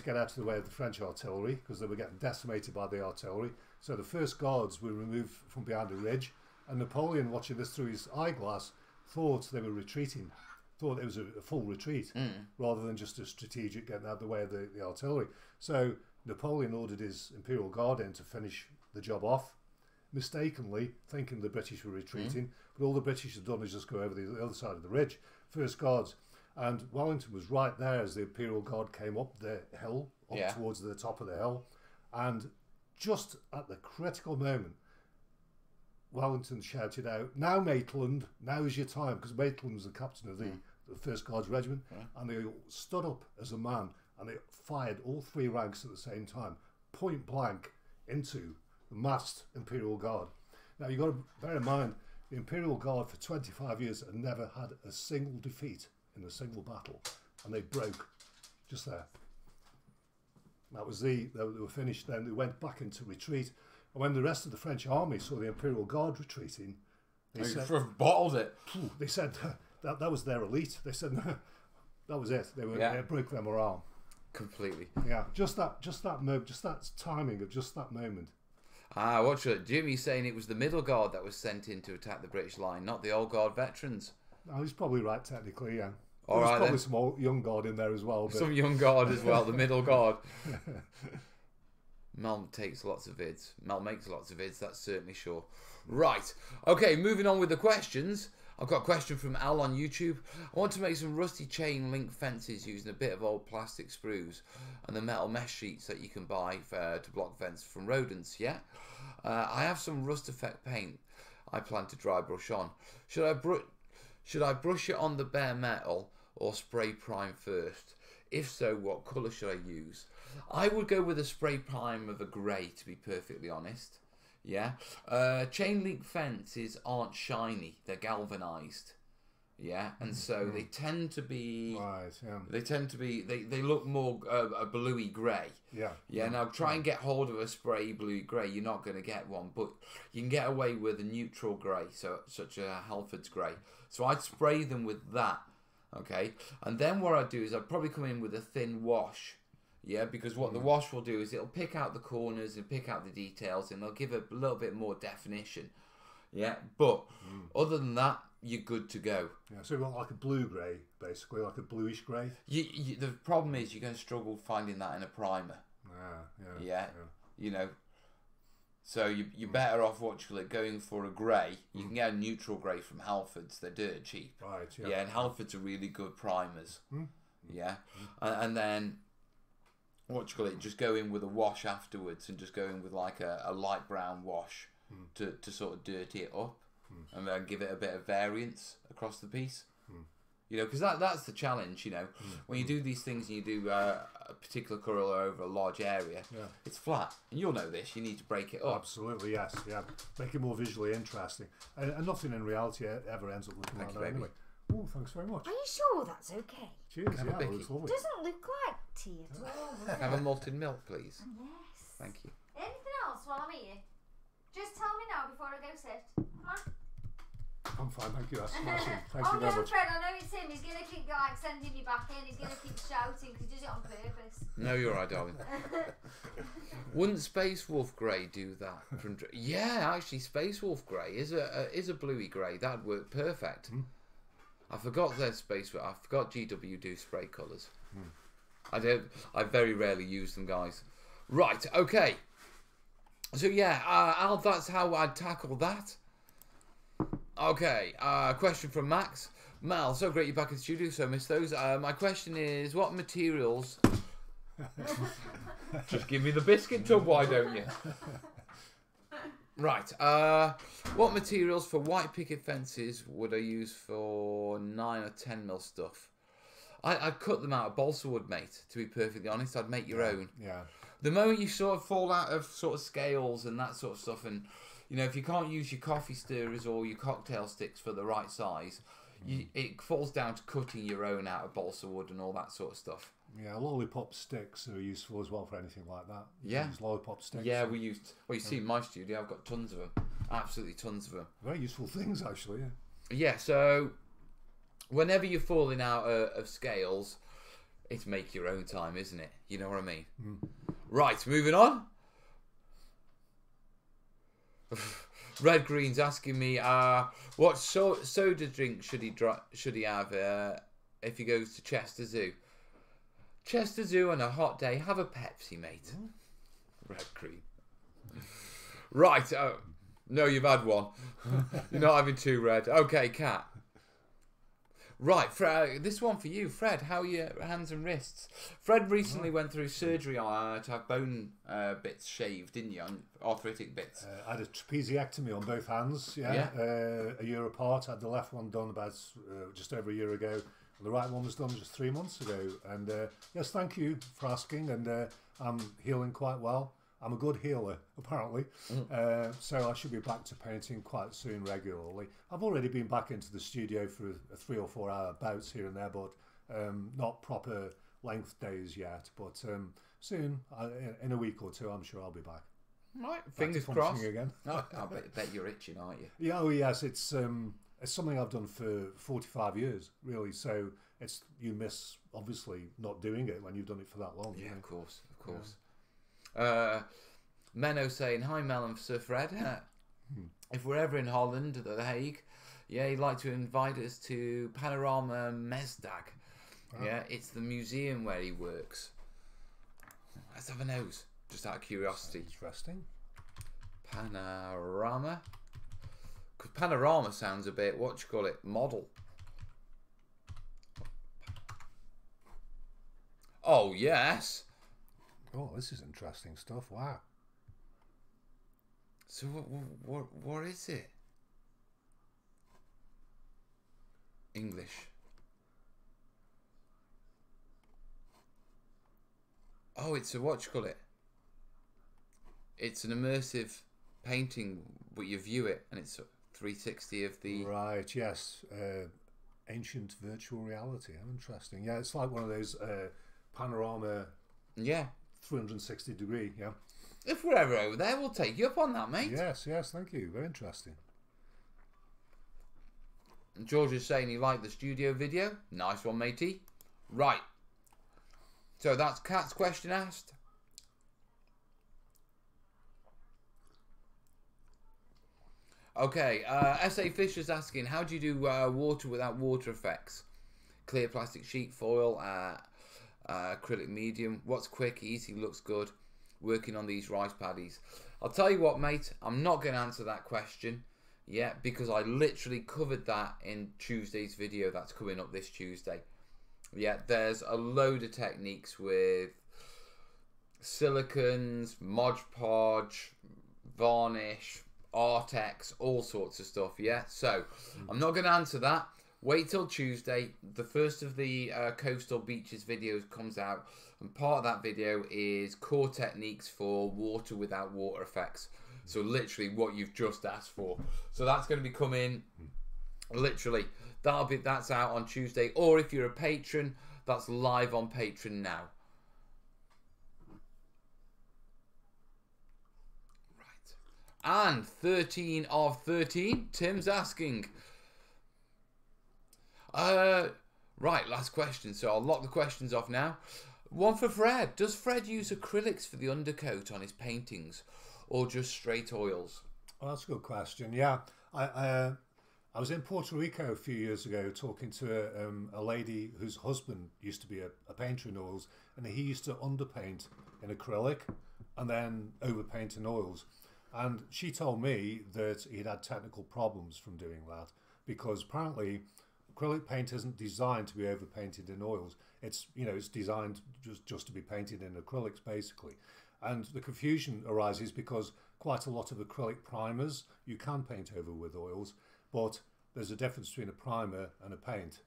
get out of the way of the French artillery, because they were getting decimated by the artillery. So the first guards were removed from behind a ridge, and Napoleon, watching this through his eyeglass, thought they were retreating, thought it was a full retreat, rather than just a strategic getting out of the way of the artillery. So Napoleon ordered his Imperial Guard in to finish the job off, mistakenly thinking the British were retreating, but all the British had done is just go over the other side of the ridge, first guards, and Wellington was right there as the Imperial Guard came up the hill, towards the top of the hill, and just at the critical moment, Wellington shouted out, "Now, Maitland, now is your time," because Maitland was the captain of the First Guards Regiment, and they all stood up as a man, and they fired all three ranks at the same time, point blank, into the massed Imperial Guard. Now, you've got to bear in mind, the Imperial Guard for 25 years had never had a single defeat in a single battle, and they broke just there. That was they were finished then. They went back into retreat, and when the rest of the French army saw the Imperial Guard retreating, they said, bottled it. They said that was their elite. They said that was it. They broke their morale completely. Yeah, just that moment, just that timing of just that moment. Watch it. Jimmy's saying it was the middle guard that was sent in to attack the British line, not the old guard veterans. Oh, he's probably right technically. Yeah. All There's right, probably then. some old, young guard in there as well. But... Some young guard as well, the middle guard. Mel makes lots of vids, that's certainly sure. Right, okay, moving on with the questions. I've got a question from Al on YouTube. I want to make some rusty chain link fences using a bit of old plastic sprues and the metal mesh sheets that you can buy to block vents from rodents, yeah? I have some rust effect paint I plan to dry brush on. Should I brush it on the bare metal or spray prime first? If so, what colour should I use? I would go with a spray prime of a grey, to be perfectly honest. Yeah. Chain link fences aren't shiny, they're galvanised. Yeah, and so they tend to be. Right. Yeah. They tend to be. They look more a bluey grey. Yeah. Yeah. Now try and get hold of a spray bluey grey. You're not going to get one, but you can get away with a neutral grey, so such a Halford's grey. So I'd spray them with that. Okay, and then what I'd do is I'd probably come in with a thin wash. Yeah, because what the wash will do is it'll pick out the corners and pick out the details, and they'll give a little bit more definition. Yeah, but other than that, you're good to go. Yeah, so you want like a blue grey, basically, like a bluish grey. The problem is you're going to struggle finding that in a primer. Yeah. You know, so you're better off going for a grey. You can get a neutral grey from Halfords. They're dirt cheap. Right. Yeah. Yeah, and Halfords are really good primers. Yeah, and then just go in with a wash afterwards, and just go in with like a light brown wash to sort of dirty it up, and then give it a bit of variance across the piece. You know, because that's the challenge. You know, when you do these things and you do a particular colour over a large area, it's flat, and you'll know this. You need to break it up. Absolutely, yes, yeah. Make it more visually interesting, and nothing in reality ever ends up looking like that anyway. Oh, thanks very much. Are you sure that's okay? Cheers. Yeah, that looks lovely. Doesn't look like tea at all. Have a malted milk, please. Yes. Thank you. Anything else while I'm here? Just tell me now before I go sit. Come on. I'm fine, thank you. That's smashing. Thank Oh you very no, much. Fred, I know it's him. He's going to keep like sending you back in. He's going to keep shouting because he does it on purpose. No, you're right, darling. Wouldn't Space Wolf Grey do that? Yeah, actually, Space Wolf Grey is a bluey grey. That'd work perfect. I forgot their Space Wolf. I forgot GW do spray colours. I very rarely use them, guys. Right, okay. So yeah, Al, that's how I'd tackle that. Okay, question from Max. Mal, so great you're back in the studio, so I missed those. My question is, what materials... Just give me the biscuit tub, why don't you? Right, what materials for white picket fences would I use for 9 or 10 mil stuff? I'd cut them out of balsa wood, mate, to be perfectly honest. I'd make your own. Yeah. The moment you sort of fall out of sort of scales and that sort of stuff, and you know, if you can't use your coffee stirrers or your cocktail sticks for the right size, it falls down to cutting your own out of balsa wood and all that sort of stuff. Yeah, lollipop sticks are useful as well for anything like that. Yeah. Use lollipop sticks. Yeah, we used... Well, you see in my studio, I've got tons of them. Absolutely tons of them. Very useful things, actually, yeah. Yeah, so whenever you're falling out of scales, it's make your own time, isn't it? You know what I mean? Right, moving on. Red Green's asking me, what soda drink should he have if he goes to Chester Zoo? Chester Zoo on a hot day, have a Pepsi, mate. Red Green. Right, no, you've had one. You're not having two, Red. Okay, Cat. Right, this one for you, Fred. How are your hands and wrists? Fred recently went through surgery to have bone bits shaved, didn't you? Arthritic bits. I had a trapeziectomy on both hands, a year apart. I had the left one done about just over a year ago. The right one was done just 3 months ago. And yes, thank you for asking. And I'm healing quite well. I'm a good healer, apparently. So I should be back to painting quite soon, regularly. I've already been back into the studio for a 3 or 4 hour bouts here and there, but not proper length days yet. But soon, in a week or two, I'm sure I'll be back. Right, fingers crossed. Again. I bet you're itching, aren't you? Yeah, oh yes, it's something I've done for 45 years, really. So you miss, obviously, not doing it when you've done it for that long. Yeah, of course, of course. Menno saying, hi Mel and Sir Fred. If we're ever in Holland, The Hague, yeah, he'd like to invite us to Panorama Mesdag. Yeah, it's the museum where he works. Let's have a nose, just out of curiosity. Interesting. Panorama. Because Panorama sounds a bit, what do you call it, model. Oh, yes. Oh, this is interesting stuff. Wow. So what is it? English. Oh, it's a what you call it? It's an immersive painting, but you view it, and it's 360 of the. Right. Yes. Ancient virtual reality. How interesting. Yeah, it's like one of those panorama. Yeah. 360 degree. Yeah. If we're ever over there, we'll take you up on that, mate. Yes. Yes. Thank you. Very interesting. George is saying he liked the studio video. Nice one, matey. Right. So that's Kat's question asked. Okay, S.A. Fisher's asking, how do you do water without water effects? Clear plastic sheet, foil, acrylic medium. What's quick, easy, looks good? Working on these rice paddies. I'll tell you what, mate, I'm not going to answer that question yet because I literally covered that in Tuesday's video that's coming up this Tuesday. Yeah, there's a load of techniques with silicons, Mod Podge, varnish, Artex, all sorts of stuff, yeah? So, I'm not going to answer that. Wait till Tuesday. The first of the Coastal Beaches videos comes out, and part of that video is core techniques for water without water effects. So, literally what you've just asked for. So, that's going to be coming, literally, that's out on Tuesday. Or if you're a patron, that's live on Patreon now. And 13 of 13, Tim's asking. Right, last question. So I'll lock the questions off now. One for Fred. Does Fred use acrylics for the undercoat on his paintings or just straight oils? Well, that's a good question. Yeah, I was in Puerto Rico a few years ago talking to a lady whose husband used to be a painter in oils, and he used to underpaint in acrylic and then overpaint in oils. And she told me that he'd had technical problems from doing that because apparently acrylic paint isn't designed to be overpainted in oils. It's, you know, it's designed just to be painted in acrylics basically. And the confusion arises because quite a lot of acrylic primers you can paint over with oils, but there's a difference between a primer and a paint.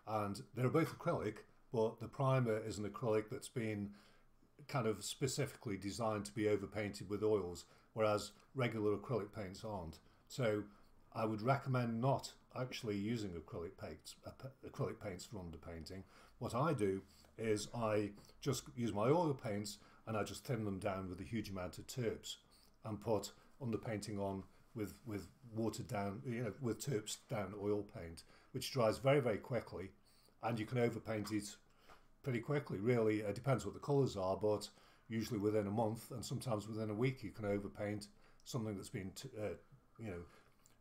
And they're both acrylic, but the primer is an acrylic that's been kind of specifically designed to be overpainted with oils, whereas regular acrylic paints aren't. So I would recommend not actually using acrylic paints for underpainting. What I do is I just use my oil paints and I just thin them down with a huge amount of terps and put underpainting on with watered down, you know, with terps down oil paint, which dries very, very quickly, and you can overpaint it pretty quickly. Really, it depends what the colours are, but usually within a month and sometimes within a week you can overpaint something that's been you know,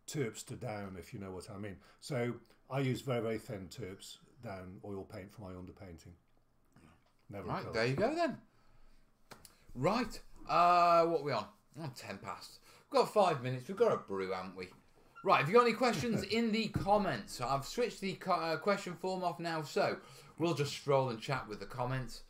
terps to down, if you know what I mean. So I use very, very thin terps down oil paint for my underpainting. Never right, acrylic. there you go then. Right, what are we on? 10 past. We've got 5 minutes. We've got a brew, haven't we? Right, have you got any questions in the comments? I've switched the question form off now, so we'll just stroll and chat with the comments.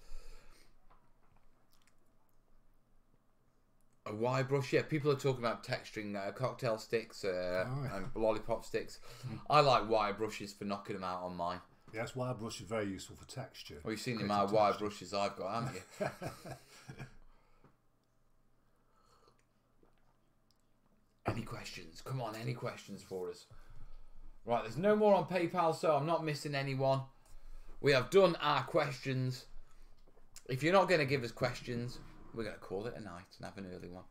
A wire brush, yeah. People are talking about texturing cocktail sticks and lollipop sticks. I like wire brushes for knocking them out on mine. Yes, wire brush is very useful for texture. Well, you've seen the amount of wire brushes I've got, haven't you? Any questions? Come on, any questions for us? Right, there's no more on PayPal, so I'm not missing anyone. We have done our questions. If you're not going to give us questions, we're going to call it a night and have an early one.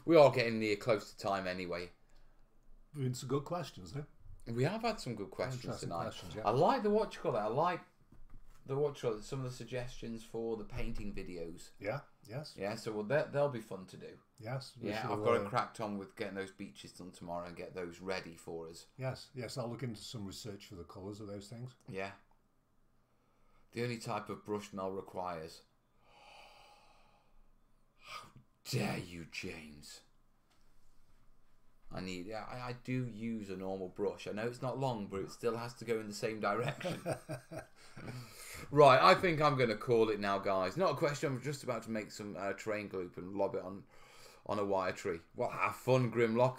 We are getting near close to time anyway. Been some good questions, though. We have had some good questions tonight. Questions, yeah. I like the what you call it. I like the what you call it. Some of the suggestions for the painting videos. Yeah. Yes. Yeah. So they'll be fun to do. Yes. Yeah. I've got to crack on with getting those beaches done tomorrow and get those ready for us. Yes. Yes. I'll look into some research for the colours of those things. Yeah. The only type of brush Mel requires. How dare you, James? I do use a normal brush. I know it's not long, but it still has to go in the same direction. Right, I think I'm going to call it now, guys. Not a question. I'm just about to make some terrain glue and lob it on a wire tree. Well, have fun, Grimlock.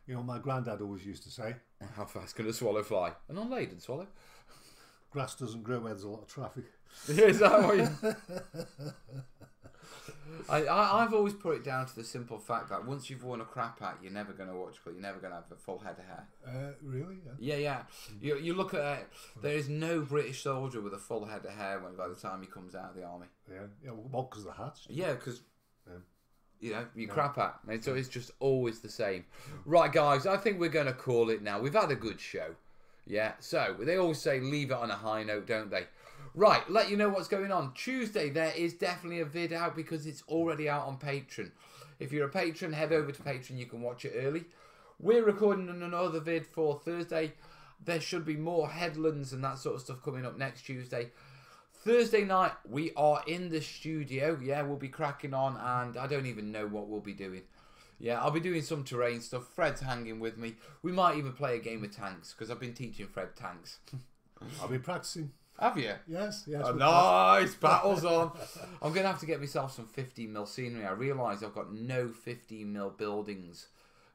You know, my granddad always used to say, how fast can a swallow fly? An unladen swallow. Grass doesn't grow where there's a lot of traffic. Is that what you... I've always put it down to the simple fact that once you've worn a crap hat, you're never going to watch. You're never going to have a full head of hair. Really? Yeah. Yeah. You look at it. There is no British soldier with a full head of hair by the time he comes out of the army. Yeah. Well, because of the hats. Yeah, because you know, you crap at. And so it's just always the same. Right, guys, I think we're going to call it now. We've had a good show. Yeah, so they always say leave it on a high note, don't they? Right, let you know what's going on. Tuesday, there is definitely a vid out because it's already out on Patreon. If you're a patron, head over to Patreon. You can watch it early. We're recording another vid for Thursday. There should be more headlands and that sort of stuff coming up next Tuesday. Thursday night, we are in the studio. Yeah, we'll be cracking on, and I don't even know what we'll be doing. Yeah, I'll be doing some terrain stuff. Fred's hanging with me. We might even play a game of tanks, because I've been teaching Fred tanks. I'll be practicing. Have you? Yes. Oh, nice. Battles on. I'm going to have to get myself some 15mm scenery. I realise I've got no 15mm buildings,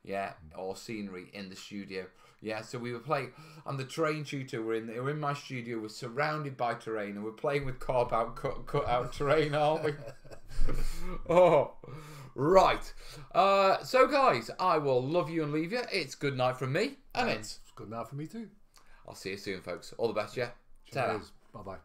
yeah, or scenery in the studio. Yeah, so we were playing. I'm the terrain tutor. We're in my studio. We're surrounded by terrain, and we're playing with cut out terrain, aren't we? Oh, right. So, guys, I will love you and leave you. It's good night from me, and it's good night from me too. I'll see you soon, folks. All the best, yeah? Cheers. Bye-bye.